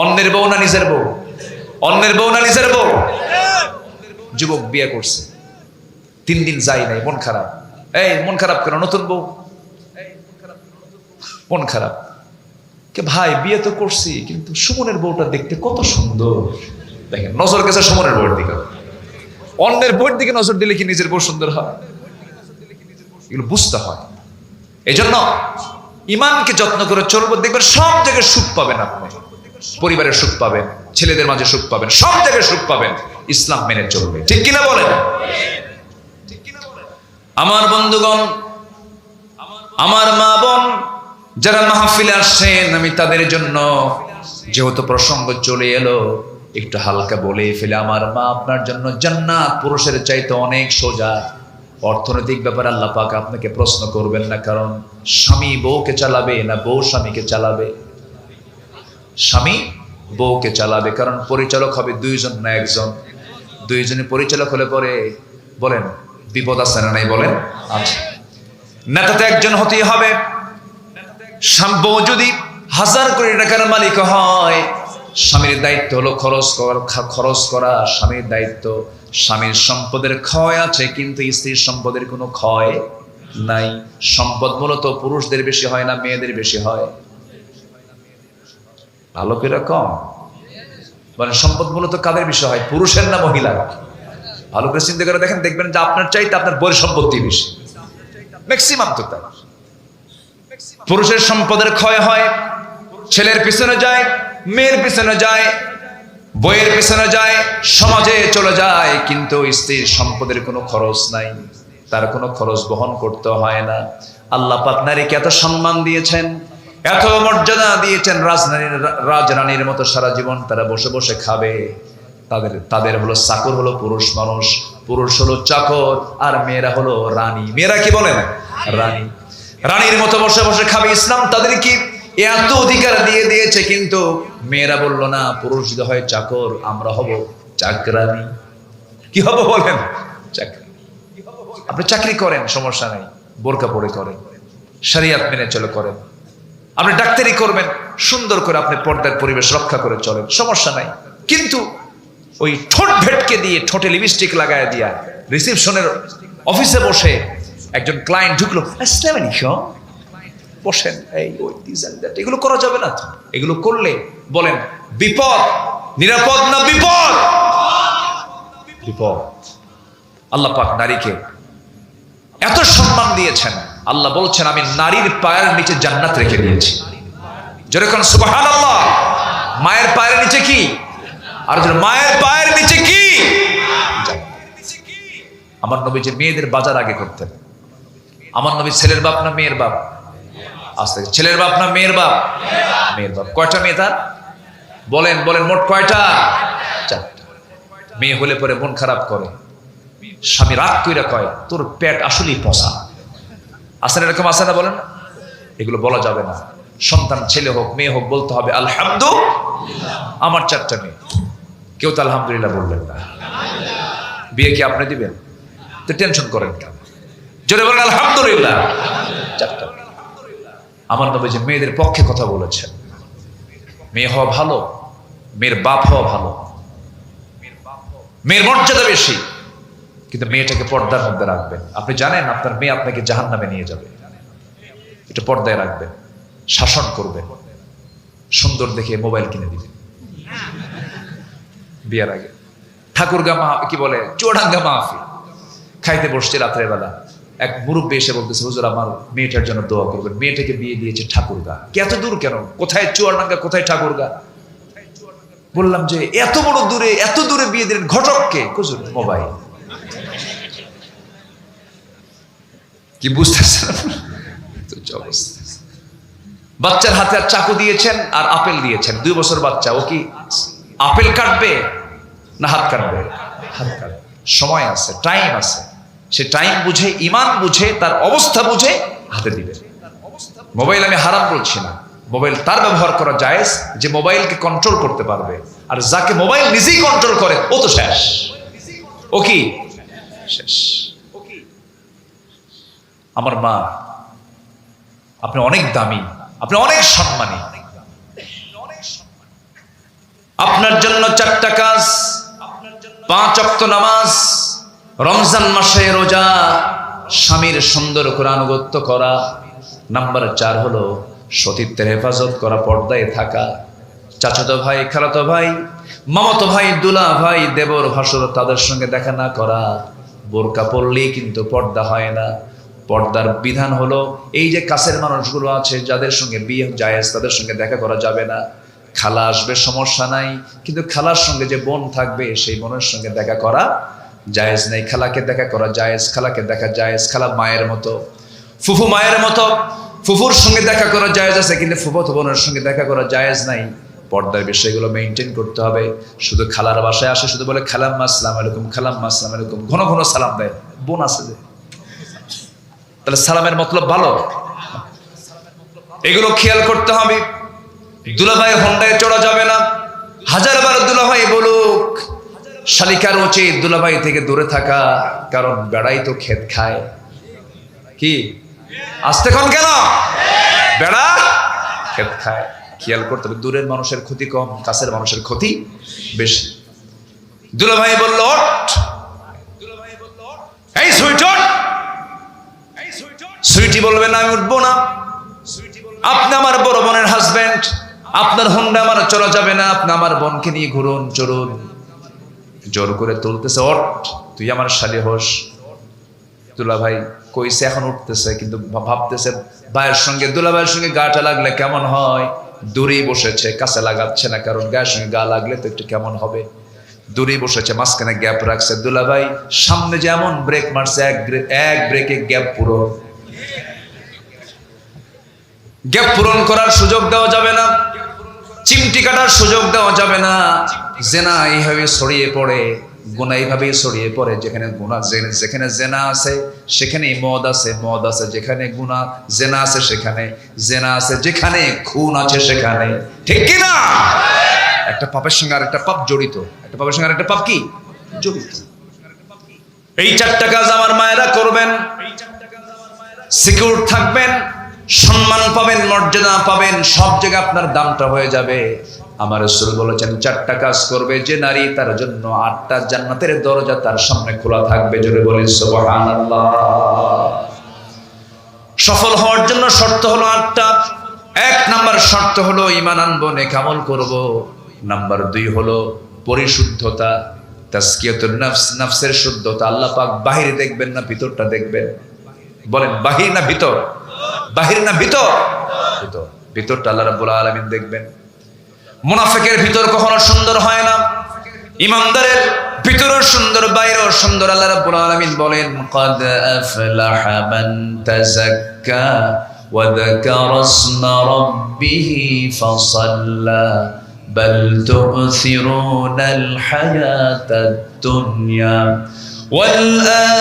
অন্যের বউ না নিজের বউ? অন্যের বউ না নিজের বউ? যুবক বিয়ে করছে, 3 দিন যাই নাই, মন খারাপ। এই মন খারাপ কেন? নতুন বউ মন খারাপ কে ভাই? বিয়ে তো করছি, কিন্তু সুমনের বউটা দেখতে কত সুন্দর। দেখেন নজর গেছে সুমনের বউয়ের দিকে। অন্যের বউয়ের দিকে নজর দিলে কি নিজের বউ সুন্দর হয়? এগুলো বুঝতে হয়। এই জন্য ইমানকে যত্ন করে চলবো, দেখবেন সব জায়গায় সুখ পাবেন। আপনি পরিবারের সুখ পাবেন, ছেলেদের মাঝে সুখ পাবেন, সব জায়গায় সুখ পাবেন ইসলাম মেনে চলবে। ঠিক কিনা বলেন? আমার বন্ধুগণ, আমার মা বোন যারা মাহফিলে আসছেন, আমি তাদের জন্য, যেহেতু প্রসঙ্গ চলে এলো, একটু হালকা বলে ফেলে। আমার মা আপনার জন্য জান্নাত পুরুষের চাইতে অনেক সোজা। অর্থনৈতিক ব্যাপারে আল্লাহ পাক আপনাকে প্রশ্ন করবেন না, কারণ স্বামী বউকে চালাবে না বউ স্বামীকে চালাবে? স্বামী বউকে চালাবে, কারণ পরিচালক হবে 2 জন না 1 জন। 2 জনে পরিচালক হলে পরে বলেন বিপদ আছে না নাই? বলেন আছে। নেতা তো 1 জন হতেই হবে। বউ যদি 1000 কোটি টাকার মালিক হয়, স্বামীর দায়িত্ব হলো খরচ করা। স্বামীর দায়িত্ব, স্বামীর সম্পদের ক্ষয় আছে, কিন্তু স্ত্রীর সম্পদের কোনো ক্ষয় নাই। সম্পদ মূলত পুরুষদের বেশি হয় না মেয়েদের বেশি হয়? ভালো করে কম মানে সম্পদ মূলত কাদের বেশি হয়, পুরুষের না মহিলার? ভালো করে চিন্তা করে দেখেন, দেখবেন যে আপনার চাইতে আপনার বইয়ের সম্পত্তি বেশি, ম্যাক্সিমাম তো তাই। পুরুষের সম্পদের ক্ষয় হয়, ছেলের পিছনে যায়, মেয়ের পিছনে যায়, বইয়ের পিছনে যায়, সমাজে চলে যায়, কিন্তু স্ত্রীর সম্পদের কোনো খরচ নাই, তার কোনো খরচ বহন করতে হয় না। আল্লাহ পাক নারীকে এত সম্মান দিয়েছেন, এত মর্যাদা দিয়েছেন, রাজরানীর মতো সারা জীবন তারা বসে বসে খাবে। তাদের হলো চাকর হলো পুরুষ মানুষ, পুরুষ হলো চাকর, আর মেয়েরা হলো রানী। মেয়েরা কি বলেন? রানী। রানীর মতো বসে বসে খাবে। ইসলাম তাদের কি এত অধিকার দিয়ে দিয়েছে, কিন্তু মেয়েরা বললো না, পুরুষ যদি হয় চাকর, আমরা হব চাকরানি। কি হব বলেন? চাকরি। আপনি চাকরি করেন, সমস্যা নাই, বোরকা পরে করেন, শরিয়ত মেনে চলে করেন। আপনি ডাক্তারি করবেন, সুন্দর করে আপনি পর্দার পরিবেশ রক্ষা করে চলেন, সমস্যা নাই। কিন্তু ওই ঠোঁট ভেটকে দিয়ে, ঠোঁটে লিপস্টিক লাগায় দিয়া, রিসেপশনের অফিসে বসে একজন ক্লায়েন্ট ঢুকলো, আসসালামু আলাইকুম, বসেন, এই ওই দিস এন্ড দ্যাট, এগুলো করা যাবে না তো। এগুলো করলে বলেন বিপদ, নিরাপদ না বিপদ? বিপদ। আল্লাহ পাক নারীকে এত সম্মান দিয়েছেন, আল্লাহ বলছেন আমি নারীর পায়ের নিচে জান্নাত রেখে দিয়েছি। যেরকম সুবহানাল্লাহ। মায়ের পায়ের নিচে কি? আর মায়ের পায়ের নিচে কি? আমার নবী যে মেয়েদের বাজার আগে করতেন। আমার নবী ছেলের বাপ না মেয়ের বাপ? আস্তে, ছেলের বাপ না মেয়ের বাপ? মেয়ের বাপ। কয়টা মেয়ে তার? বলেন বলেন, মোট কয়টা? 4টা। মেয়ে হলে পরে মন খারাপ করে, স্বামী রাগ কইরা কয় তোর পেট আসলেই পচা। আসেন এরকম আছে না? বলেন। এগুলো বলা যাবে না। সন্তান ছেলে হোক মেয়ে হোক বলতে হবে আলহামদুলিল্লাহ। আমার 4টা মেয়ে, কেউ তো আলহামদুলিল্লাহ বলবেন না। বিয়ে কি আপনি দিবেন? তো টেনশন করেন কেন? জোরে বলেন আলহামদুলিল্লাহ। 4টা। আমার নবী যে মেয়েদের পক্ষে কথা বলেছেন, মেয়ে হওয়া ভালো, মেয়ের বাপ হওয়া ভালো, মেয়ের মর্যাদা বেশি, কিন্তু মেয়েটাকে পর্দার মধ্যে রাখবেন। আপনি জানেন আপনার মেয়ে আপনাকে জাহান্নামে নিয়ে যাবে, এটা পর্দায় রাখবেন, শাসন করবেন, সুন্দর দেখে মোবাইল কিনে দিবেন বিয়ের আগে। ঠাকুরগা কি বলে, চুয়াডাঙ্গা মাহফিল খাইতে বসছে রাত্রের বেলা, এক মুরব্বী এসে বলতেছে হুজুর আমার মেয়েটার জন্য দোয়া করবেন, মেয়েটাকে বিয়ে দিয়েছে ঠাকুরগা। এত দূর কেন? কোথায় চুয়াডাঙ্গা, কোথায় ঠাকুরগা? বললাম যে এত বড় দূরে, এত দূরে বিয়ে দিলেন ঘটককে? হুজুর মোবাইল। কি বুঝতেছেন? বাচ্চার হাতে আর চাকু দিয়েছেন আর আপেল দিয়েছেন, 2 বছর বাচ্চা, ও কি আপেল কাটবে? না হাত কাটবে? হাত কাটবে। সময় আছে, টাইম আছে, সে টাইম বুঝে, ইমান বুঝে, তার অবস্থা বুঝে হাতে দিবে। মোবাইল আমি হারাম বলছি না, মোবাইল তার ব্যবহার করা জায়েজ যে মোবাইলকে কন্ট্রোল করতে পারবে, আর যাকে মোবাইল নিজেই কন্ট্রোল করে ও তো শেষ। ও কি শেষ? আমার মা, আপনি অনেক দামি, আপনি অনেক সম্মানী, আপনার জন্য 4টা কাজ: 5 ওয়াক্ত নামাজ, রমজান মাসে রোজা, স্বামীর সুন্দর করে আনুগত্য করা, নাম্বার 4 হলো সতীত্বের হেফাজত করা, পর্দায় থাকা। চাচাতো ভাই, খালাতো ভাই, মামাতো ভাই, দুলা ভাই, দেবর, ভাসুর, তাদের সঙ্গে দেখা না করা। বোরকা পরলেই কিন্তু পর্দা হয় না। পর্দার বিধান হলো এই যে কাছের মানুষগুলো আছে যাদের সঙ্গে বিয়ে জায়েজ, তাদের সঙ্গে দেখা করা যাবে না। খালা আসবে, সমস্যা নাই, কিন্তু খালার সঙ্গে যে বোন থাকবে সেই বোনের সঙ্গে দেখা করা জায়েজ নেই। খালাকে দেখা করা জায়েজ, খালাকে দেখা জায়েজ, খালা মায়ের মতো, ফুফু মায়ের মতো, ফুফুর সঙ্গে দেখা করা জায়েজ আছে, কিন্তু ফুফুতো বোনের সঙ্গে দেখা করা জায়েজ নাই। পর্দার বিষয়গুলো মেনটেন করতে হবে। শুধু খালার বাসায় আসে, শুধু বলে খালাম্মা আসসালামু আলাইকুম, খালাম্মা আসসালামু আলাইকুম, ঘন ঘন সালাম দেয়। বোন আছে যে, তাহলে সালামের মতলব ভালো, এগুলো খেয়াল করতে হবে। দুলাভাই হোন্ডায় চড়া যাবে না। 1000বার দুলাভাই বলুক, শালিকার উচিত দুলাভাই থেকে দূরে থাকা, কারণ বেড়াই তো ক্ষেত খায়। কি আসতে কোন কেন? বেড়া ক্ষেত খায়। খেয়াল করতে হবে, দূরের মানুষের ক্ষতি কম, কাছের মানুষের ক্ষতি বেশি। দুলাভাই বলল ওঠ, এই সুইট ওঠ। সুইটি বলবে না আমি উঠবো না। আপনি আমার বড় বোনের হাজবেন্ড, আপনার হোন্ডা আমার চলা যাবে না, আপনি আমার বোনকে নিয়ে ঘুরুন, চলুন। জোর করে তুলতেছে, ওঠ, তুই আমার শালি হোস। দুলাভাই কইছে, এখন উঠতেছে, কিন্তু ভাবতেছে ভাইয়ের সঙ্গে, দুলাভাইয়ের সঙ্গে গাটা লাগলে কেমন হয়। দূরেই বসেছে, কাছে লাগাচ্ছে না, কারণ গায়ের সঙ্গে গা লাগলে তো একটু কেমন হবে। দূরেই বসেছে, মাঝখানে গ্যাপ রাখছে। দুলাভাই সামনে যেমন ব্রেক মারছে, এক ব্রেকে গ্যাপ পুরো। গ্যাপ পূরণ করার সুযোগ দেওয়া যাবে না, চিমটি কাটার সুযোগ দেওয়া যাবে না। জেনা এইভাবে ছড়িয়ে পড়ে, গুনাহ এইভাবেই ছড়িয়ে পড়ে। যেখানে গুনাহ, যেখানে জেনা আছে সেখানেই মদ আছে, মদ আছে যেখানে গুনাহ, জেনা আছে সেখানে জেনা আছে, যেখানে খুন আছে সেখানে। ঠিক কি না? একটা পাপের সঙ্গে আরেকটা পাপ জড়িত, একটা পাপের সঙ্গে আরেকটা পাপ কি জড়িত। এই 4টা কাজ আমার মায়েরা করবেন, সিকিউর থাকবেন, সম্মান পাবেন, মর্যাদা পাবেন, সব জায়গায় আপনার দামটা হয়ে যাবে। আমার রাসূল বলেছেন 4টা কাজ করবে যে নারী, তার জন্য 8টা জান্নাতের দরজা তার সামনে খোলা থাকবে। জোরে বলেন সুবহানাল্লাহ। সফল হওয়ার জন্য শর্ত হলো 8টা। 1 নাম্বার শর্ত হলো ঈমান আনবো, নেক আমল করব। নাম্বার 2 হলো পরিশুদ্ধতা, তাজকিয়াতুন নফস, নফসের শুদ্ধতা। আল্লাহ পাক বাহিরে দেখবেন না, ভিতরটা দেখবেন। বলেন বাহির না ভিতর? বাহির না ভিতর? ভিতর। ভিতরটা আল্লাহ রাব্বুল আলামিন দেখবেন। মুনাফিকের ভিতর কখনো সুন্দর হয় না, ইমানদারের ভিতরও সুন্দর, বাইরেও সুন্দর। আল্লাহ রাব্বুল আলামিন বলেন, ক্বাদ আফলাহা মান তাযাক্কা ওয়া যাকারা ইসমা রাব্বিহি ফাসাল্লা বাল তু'থিরুনাল হায়াতাদ দুনিয়া ওয়াল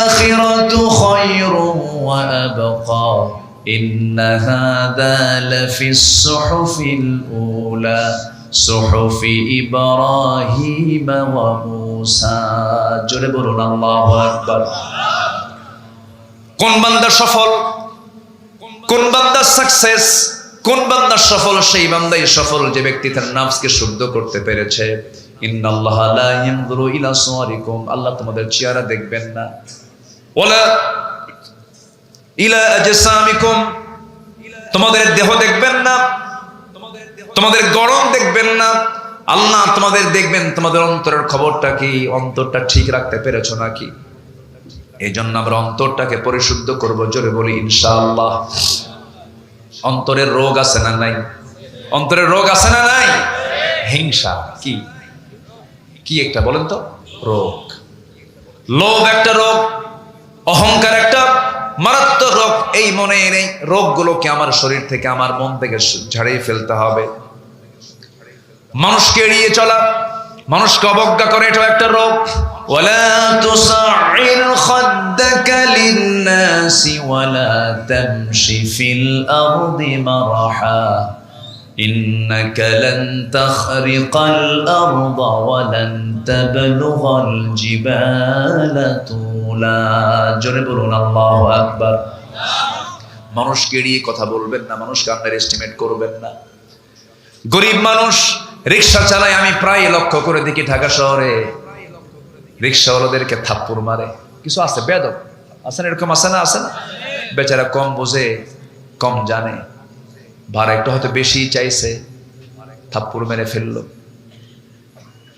আখিরাতু খায়রুন ওয়া আবকা ইন্না হাযা লাফিস সুহুফিল উলা সুহুফি ইব্রাহিম ওয়া মূসা। জোরে বলুন আল্লাহু আকবার। কোন বান্দা সফল, কোন বান্দা সাকসেস, কোন বান্দা সফল? সেই বান্দাই সফল যে ব্যক্তি তার নফসকে শুদ্ধ করতে পেরেছে। ইন্নাল্লাহা লা ইয়ানজুরু ইলা সুওয়ারিকুম, আল্লাহ তোমাদের চেহারা দেখবেন না, ওয়ালা ইলা আজসামিকুম, তোমাদের দেহ দেখবেন না, তোমাদের গড়ন দেখবেন না। আল্লাহ তোমাদের দেখবেন তোমাদের অন্তরের খবরটা কি, অন্তরটা ঠিক রাখতে পেরেছো নাকি। এই জন্য আমরা অন্তরটাকে পরিশুদ্ধ করব। জোরে বলি ইনশাআল্লাহ। অন্তরের রোগ আছে না নাই? অন্তরের রোগ আছে না নাই? হিংসা কি কি একটা বলেন তো? রোগ। লোভ একটা রোগ, অহংকার একটা মারাত্মক রোগ। এই মনের এই রোগগুলোকে আমার শরীর থেকে, আমার মন থেকে ঝাড়িয়ে ফেলতে হবে। মানুষকে এড়িয়ে চলা, মানুষকে অবজ্ঞা করে, এটাও একটা রোগ। ولا تصعر خدك للناس ولا تمش في الأرض مرحا إنك لن تخرق الأرض ولن تبلغ الجبال طولا জোরে বলুন আল্লাহু আকবার। মানুষকে এড়িয়ে কথা বলবেন না, মানুষকে আন্ডার এস্টিমেট করবেন না। গরিব মানুষ রিক্সা চালায়, আমি প্রায় লক্ষ্য করে দেখি ঢাকা শহরে রিক্সাওয়ালাদেরকে থাপ্পড় মারে। কিছু আছে বেয়াদব, আছে না, এরকম আছে না? আছে না? বেচারা কম বোঝে, কম জানে, ভাড়া একটু হয়তো বেশি চাইছে, থাপ্পড় মেরে ফেললো,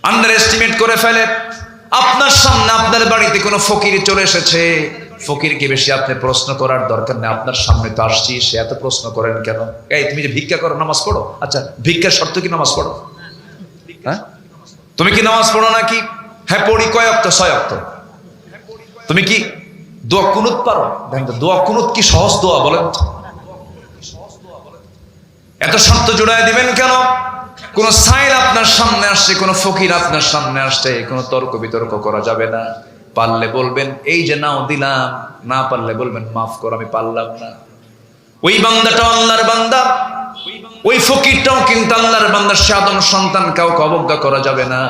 আন্ডার এস্টিমেট করে ফেলে। আপনার সামনে আপনার বাড়িতে কোনো ফকির চলে এসেছে, ফকিরকে বেশি আপনি প্রশ্ন করার দরকার নেই, আপনার সামনে তো আসছি, সে এত প্রশ্ন করেন কেন? এই তুমি যে ভিক্ষা করো, নামাজ পড়ো, আচ্ছা ভিক্ষার শর্ত কি নামাজ পড়ো? হ্যাঁ, তুমি কি নামাজ পড়ো নাকি? হ্যাঁ পড়ি। কয় ওয়াক্ত? 6 ওয়াক্ত। তুমি কি দোয়া কুনুত পারো? দেখেন তো, দোয়া কুনুত কি সহজ দোয়া বলেন? এত শর্ত জোড়ায় দিবেন কেন? কোন সাইল আপনার সামনে আসছে, কোন ফকির আপনার সামনে আসছে, কোন তর্ক বিতর্ক করা যাবে না। পারলে বলবেন এই যে নাও দিলাম, না পারলে বলবেন মাফ করো, আমি পারলাম না। ওই বান্দাটাও আল্লাহর বান্দা, ওই ফকিরটাও কিন্তু আল্লাহর বান্দা, সাধারণ সন্তান, কাউকে অবজ্ঞা করা যাবে না।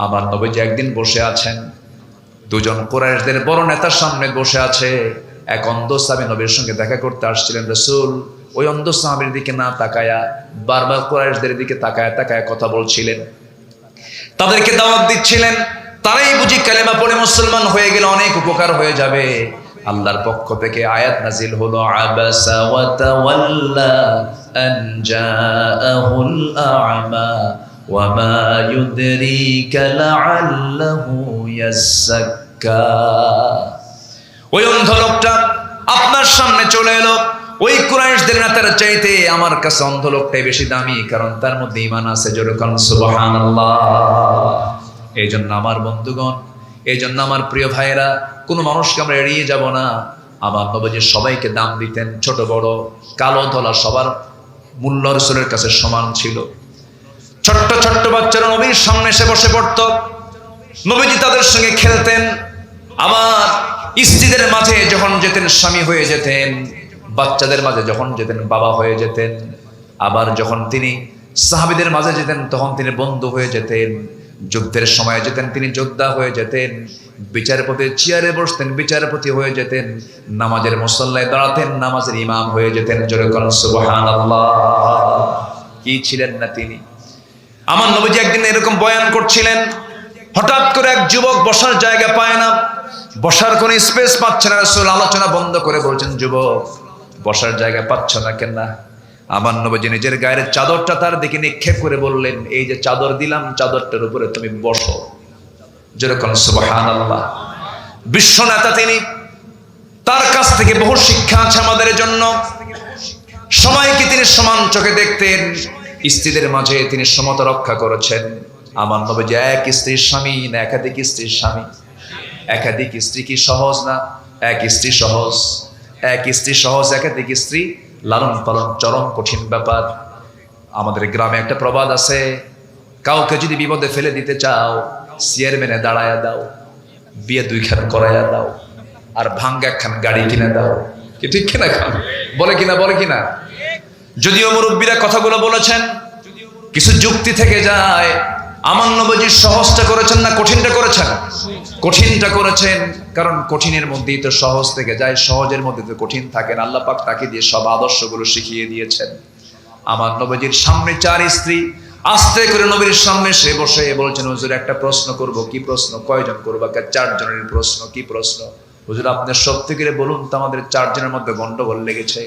আমার নবীজি একদিন বসে আছেন, দুজন কুরাইশদের বড় নেতার সামনে বসে আছে। এক অন্ধ সাহাবী নবীর সঙ্গে দেখা করতে আসছিলেন। রাসূল ওই অন্ধ সাহাবীর দিকে না তাকায়া বারবার কুরাইশদের দিকে তাকায়া তাকায়া কথা বলছিলেন, তাদেরকে দাওয়াত দিচ্ছিলেন। তারাই বুঝি কালেমা পড়ে মুসলমান হয়ে গেলে অনেক উপকার হয়ে যাবে। আল্লাহর পক্ষ থেকে আয়াত নাজিল হলো, আবাসা ওয়া তাওয়াল্লা আন জাআহুল আ'মা ওয়া মা ইউদরিকা লাআল্লাহু ইয়াযাক্কা। ওই অন্ধ লোকটা আপনার সামনে চলে এলো। ওই কুরাইশদের নেতার চাইতে আমার কাছে অন্ধ লোকটাই বেশি দামি, কারণ তার মধ্যে ঈমান আছে। জোরে বলুন সুবহানাল্লাহ। এই জন্য আমার বন্ধুগণ, এই জন্য আমার প্রিয় ভাইয়েরা, কোনো মানুষকে আমরা এড়িয়ে যাব না। আমার নবীজি সবাইকে দাম দিতেন, ছোট বড়, কালো ধলা, সবার মূল্য রাসূলের কাছে সমান ছিল। ছোট্ট ছোট্ট বাচ্চারা নবীর সামনে এসে বসে পড়ত, নবীজি তাদের সঙ্গে খেলতেন। আবার স্ত্রীদের মাঝে যখন যেতেন স্বামী হয়ে যেতেন, বাচ্চাদের মাঝে যখন যেতেন বাবা হয়ে যেতেন। আবার যখন তিনি সাহাবীদের মাঝে যেতেন তখন তিনি বন্ধু হয়ে যেতেন। যুদ্ধের সময় যেতেন তিনি যোদ্ধা হয়ে যেতেন। বিচারপতির চেয়ারে বসতেন, বিচারপতি হয়ে যেতেন। নামাজের মুসল্লায় দাঁড়াতেন, নামাজের ইমাম হয়ে যেতেন। জোরে বলুন সুবহানাল্লাহ। কি ছিলেন না তিনি! আমার নবীজি একদিন এরকম বয়ান করছিলেন, হঠাৎ করে এক যুবক বসার জায়গা পায় না, বসার কোনো স্পেস পাচ্ছে না। রাসূল আলোচনা বন্ধ করে বলছেন, যুবক বসার জায়গা পাচ্ছ না কেন? আমার নবীজি নিজের গায়ের চাদরটা তার দিকে নিক্ষেপ করে বললেন, এই যে চাদর দিলাম, চাদরটার উপরে তুমি বসো। যেরকম সুবহানাল্লাহ। বিশ্ব নেতা তিনি, তার কাছ থেকে বহু শিক্ষা আছে আমাদের জন্য। সবাইকে তিনি সমান চোখে দেখতেন, স্ত্রীদের মাঝে তিনি সমতা রক্ষা করেছেন। আমার নবীজি এক স্ত্রীর স্বামী না একাধিক স্ত্রীর স্বামী? একাধিক স্ত্রী কি সহজ না? এক স্ত্রী সহজ, এক স্ত্রী সহজ, একাধিক স্ত্রী লালন পালন চরম কঠিন ব্যাপার। আমাদের গ্রামে একটা প্রবাদ আছে, কাউকে যদি বিপদে ফেলে দিতে চাও, চেয়ারম্যানে দাঁড়ায়া দাও, বিয়ে 2 খান করাইয়া দাও, আর ভাঙ্গা 1 খান গাড়ি কিনে দাও। কি ঠিক কিনা? বলে কিনা? বলে কিনা? যদিও মুরব্বীরা কথাগুলো বলেছেন, কিছু যুক্তি থেকে যায়। আমার নবীজি সহজটা করেছেন না কঠিনটা করেছেন? কঠিনটা করেছেন, কারণ কঠিনের মধ্যেই তো সহজ থেকে যায়, সহজের মধ্যে তো কঠিন থাকে না। আল্লাহ পাক তাকে দিয়ে সব আদর্শগুলো শিখিয়ে দিয়েছেন। আমার নবীজির সামনে 4 স্ত্রী আস্তে করে নবীর সামনে সে বসে বলছেন, হুজুর একটা প্রশ্ন করব। কি প্রশ্ন? কয়জন করবো? 4 জনের প্রশ্ন। কি প্রশ্ন? হুজুর আপনি সত্যি করে বলুন তো, আমাদের 4 জনের মধ্যে গন্ডগোল লেগেছে।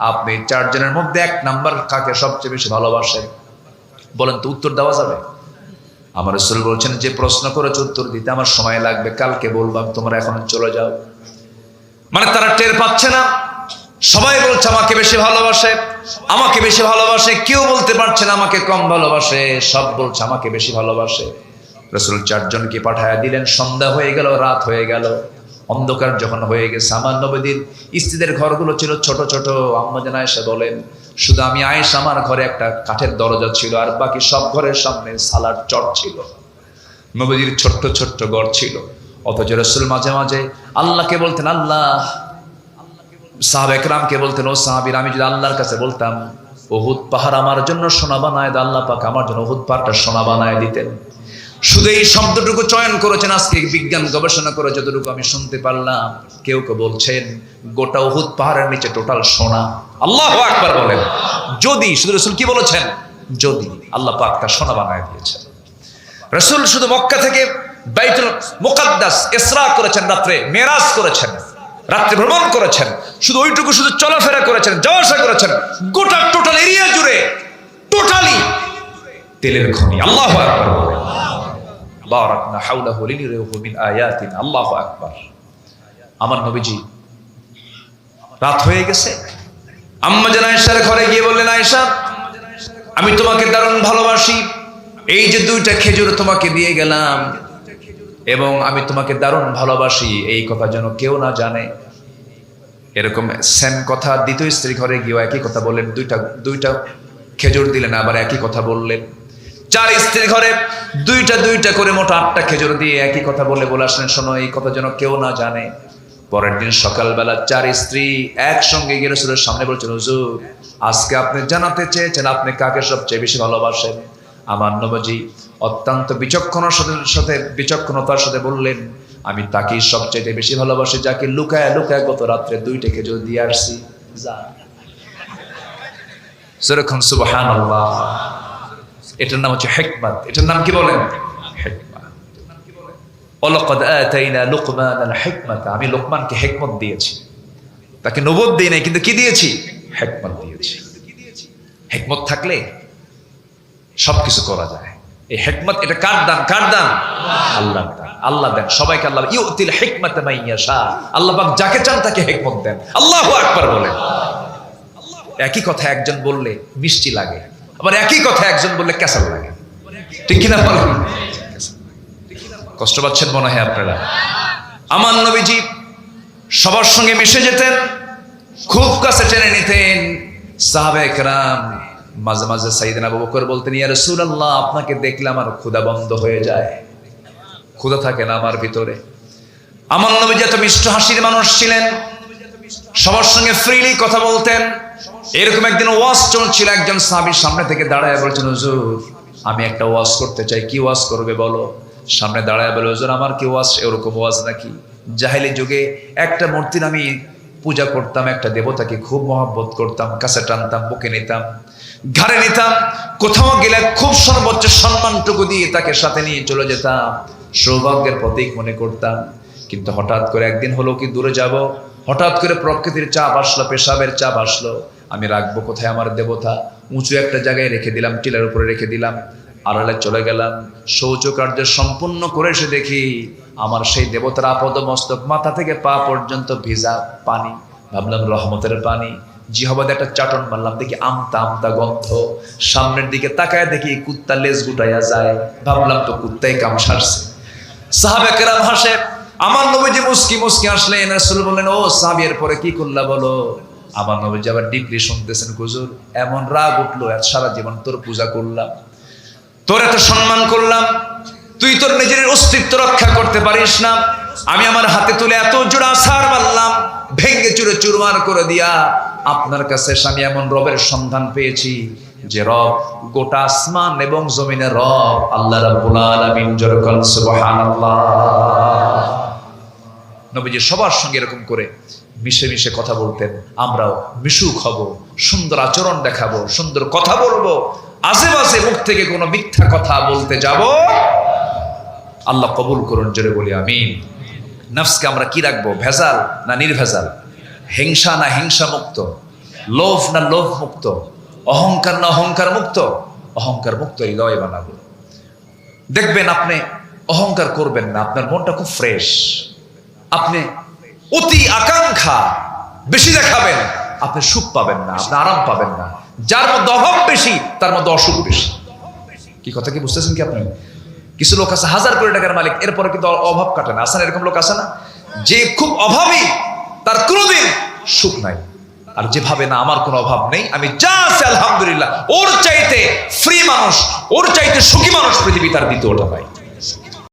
আপনি 4 জনের মধ্যে 1 নাম্বার কাকে সবচেয়ে বেশি ভালোবাসেন? বলেন তো, উত্তর দেওয়া যাবে? আমার রাসূল বলছেন, যে প্রশ্ন করেছে উত্তর দিতে আমার সময় লাগবে, কালকে বলবাম, তোমরা এখন চলে যাও। মানে তারা টের পাচ্ছে না, সবাই বলছে আমাকে বেশি ভালোবাসে, আমাকে বেশি ভালোবাসে। কেউ বলতে পারছে না আমাকে কম ভালোবাসে, সব বলছে আমাকে বেশি ভালোবাসে। রাসূল 4 জনকে পাঠায়া দিলেন। সন্ধ্যা হয়ে গেল, রাত হয়ে গেল, অন্ধকার যখন হয়ে গেছে, আমার নবীর স্ত্রীদের ঘরগুলো ছিল ছোট ছোট। আম্মা জান আয়েশা বলেন, শুধু আমি আয়েশা আমার ঘরে একটা কাঠের দরজা ছিল, আর বাকি সব ঘরের সামনে সালার চট ছিল। নবীজির ছোট্ট ছোট্ট ঘর ছিল, অথচ রাসূল মাঝে মাঝে আল্লাহকে বলতেন আল্লাহ, সাহাবা একরামকে বলতেন ও সাহাবীরা, আমি যদি আল্লাহর কাছে বলতাম উহুদ পাহাড় আমার জন্য সোনা বানায় দাও, আল্লাহ পাক আমার জন্য উহুদ পাহাড়টা সোনা বানায় দিতেন। শুধু এই শব্দটুকু চয়ন করেছেন। আজকে বিজ্ঞান গবেষণা করে যতটুকু আমি শুনতে পারলাম, কেউ কেউ বলছেন গোটা উহুদ পাহাড়ের নিচে টোটাল সোনা। আল্লাহু আকবার বলেন। যদি, শুধু রাসূল কি বলেছেন? যদি আল্লাহ পাক তা সোনা বানায় দিয়েছেন। রাসূল শুধু মক্কা থেকে বাইতুল মুকাদ্দাস ইসরা করেছেন, রাত্রে মেরাজ করেছেন, রাত্রে ভ্রমণ করেছেন, শুধু ওইটুকু শুধু চলাফেরা করেছেন, যাওয়া আসা করেছেন, গোটা টোটাল এরিয়া জুড়ে টোটালি তেলের খনি। আল্লাহু আকবার বলেন। বারাকনা হাওলাহু লিনুরিহু মিন আয়াতিনা। আল্লাহু আকবার। আমার নবীজি রাত হয়ে গেছে, আম্মা জান আয়েশার ঘরে গিয়ে বললেন, আয়েশা আমি তোমাকে দারুণ ভালোবাসি, এই যে 2টা খেজুর তোমাকে দিয়ে গেলাম এবং আমি তোমাকে দারুণ ভালোবাসি, এই কথা যেন কেউ না জানে। এরকম সেম কথা দ্বিতীয় স্ত্রী ঘরে গিয়ে একই কথা বললেন, 2টা খেজুর দিলেন, আবার একই কথা বললেন। 4 স্ত্রীর ঘরে 2টা করে মোট 8টা খেজুর দিয়ে একই কথা বলে আসলেন, শোনো এই কথা যেন কেউ না জানে। পরের দিন সকালবেলা 4 স্ত্রী একসঙ্গে গিয়ে রাসূলের সামনে বলছেন, হুজুর আজকে আপনি জানাতে চেয়েছেন আপনি কাকে সবচেয়ে বেশি ভালোবাসেন। আমার নবীজি অত্যন্ত বিচক্ষণতার সাথে বললেন, আমি তাকেই সবচেয়ে বেশি ভালোবাসি যাকে লুকায় লুকায় গত রাত্রে 2টা খেজুর দিয়ে আসছি। যেরকম সুবহানাল্লাহ। এটার নাম হচ্ছে হিকমত। এটার নাম কি বলেন? হিকমত। ওয়ালাকাদ আতাইনা লুকমানাল হিকমাতা। আমি লোকমানকে হিকমত দিয়েছি, তাকে নবুয়ত দেই নাই, কিন্তু কি দিয়েছি? হিকমত দিয়েছি। হিকমত থাকলে সবকিছু করা যায়। এই হিকমত এটা কার দান? কার দান? আল্লাহর দান। আল্লাহ দেন সবাইকে। আল্লাহ ইউতিল হিকমাতা মান ইয়াশা। আল্লাহ পাক যাকে চান তাকে হিকমত দেন। আল্লাহু আকবার বলেন। একই কথা একজন বললে মিষ্টি লাগে, আবার একই কথা একজন বললে কেসাল লাগে, ঠিক কিনা বলেন? কষ্ট পাচ্ছেন মনে হয় আপনারা। আমার নবীজি সবার সঙ্গে মিশে যেতেন, খুব কাছে টেনে নিতেন। সাহাবায়ে কেরাম মাঝে মাঝে সাইয়েদনা আবু বকর বলতেন, ইয়া রাসূলুল্লাহ আপনাকে দেখলে আমার ক্ষুধা বন্ধ হয়ে যায়, ক্ষুধা থাকে না আমার ভিতরে। আমার নবীজি এত মিষ্ট হাসির মানুষ ছিলেন, সবার সঙ্গে ফ্রিলি কথা বলতেন। এরকম একদিন ওয়াজ চলছিল, একজন সাহাবী সামনে থেকে দাঁড়ায় বলছেন, হুজুর আমি একটা ওয়াজ করতে চাই। কি ওয়াজ করবে বলো? সামনে দাঁড়ায় বলে, হুজুর আমার কি ওয়াজ? এরকম ওয়াজ নাকি? জাহেলি যুগে একটা মূর্তির আমি পূজা করতাম, একটা দেবতাকে খুব মহব্বত করতাম, কাছে টানতাম, বুকে নিতাম, ঘাড়ে নিতাম, কোথাও গেলে খুব সর্বোচ্চ সম্মানটুকু দিয়ে তাকে সাথে নিয়ে চলে যেতাম, সৌভাগ্যের প্রতীক মনে করতাম। কিন্তু হঠাৎ করে একদিন হলো কি দূরে যাব, হঠাৎ করে প্রকৃতির চাপ আসলো, পেশাবের চাপ আসলো, আমি রাখবো কোথায় আমার দেবতা? উঁচু একটা জায়গায় রেখে দিলাম, টিলার উপরে রেখে দিলাম, আড়ালে চলে গেলাম। শৌচ কার্য সম্পূর্ণ করে এসে দেখি আমার সেই দেবতার আপদ মস্তক মাথা থেকে পা পর্যন্ত ভিজা পানি। ভাবলাম রহমতের পানি। জিহবাদে একটা চাটন মারলাম, দেখি আমতা আমতা গন্ধ। সামনের দিকে তাকায় দেখি কুত্তা লেজ গুটাইয়া যায়। ভাবলাম তো কুত্তাই কাম সারছে। সাহাবা কেরাম হাসে। আমার নবীজি মুস্কি মুস্কি আসলেন। রাসূল বললেন, ও সাহাবী এরপরে কি করলা বলো? আমার নবীজি আবার ডিপলি শুনতেছেন, হুজুর এমন রাগ উঠলো, এত সারা জীবন তোর পূজা করলাম, তোর এত সম্মান করলাম, তুই তোর নিজের অস্তিত্ব রক্ষা করতে পারিস না। আমি আমার হাতে তুলে এত জোড়া আছাড় মারলাম, ভেঙ্গে চুরে চুরমার করে দিয়া আপনার কাছে আমি এমন রবের সন্ধান পেয়েছি যে রব গোটা আসমান এবং জমিনের রব, আল্লাহ রাব্বুল আলামিন। জোরে বলেন সুবহানাল্লাহ। নবীজি সবার সঙ্গে এরকম করে মিশে মিশে কথা বলতেন। আমরাও মিশুক হব, সুন্দর আচরণ দেখাবো, সুন্দর কথা বলবো, আজে বাজে মুখ থেকে কোনো মিথ্যা কথা বলতে যাব। আল্লাহ কবুল করুন, জোরে বলি আমিন। নফসকে আমরা কি রাখবো? ভেজাল না নির্ভেজাল? হিংসা না হিংসা মুক্ত? লোভ না লোভ মুক্ত? অহংকার না অহংকার মুক্ত? অহংকার মুক্ত হৃদয় বানাবো। দেখবেন আপনি অহংকার করবেন না, আপনার মনটা খুব ফ্রেশ। আপনি অতি আকাঙ্ক্ষা বেশি দেখাবেন, আপনি সুখ পাবেন না, আপনি আরাম পাবেন না। যার মধ্যে অভাব বেশি তার মধ্যে অসুখ বেশি। কি কথা কি বুঝতেছেন কি আপনি? কিছু লোক আছে 1000 কোটি টাকার মালিক, এরপরে কিন্তু অভাব কাটে না। আসেন এরকম লোক আছে না, যে খুব অভাবী, তার কোনোদিন সুখ নাই। আর যে ভাবে না আমার কোনো অভাব নেই, আমি যা আছে আলহামদুলিল্লাহ, ওর চাইতে ফ্রি মানুষ, ওর চাইতে সুখী মানুষ পৃথিবী তার দ্বিতীয়টা পাই।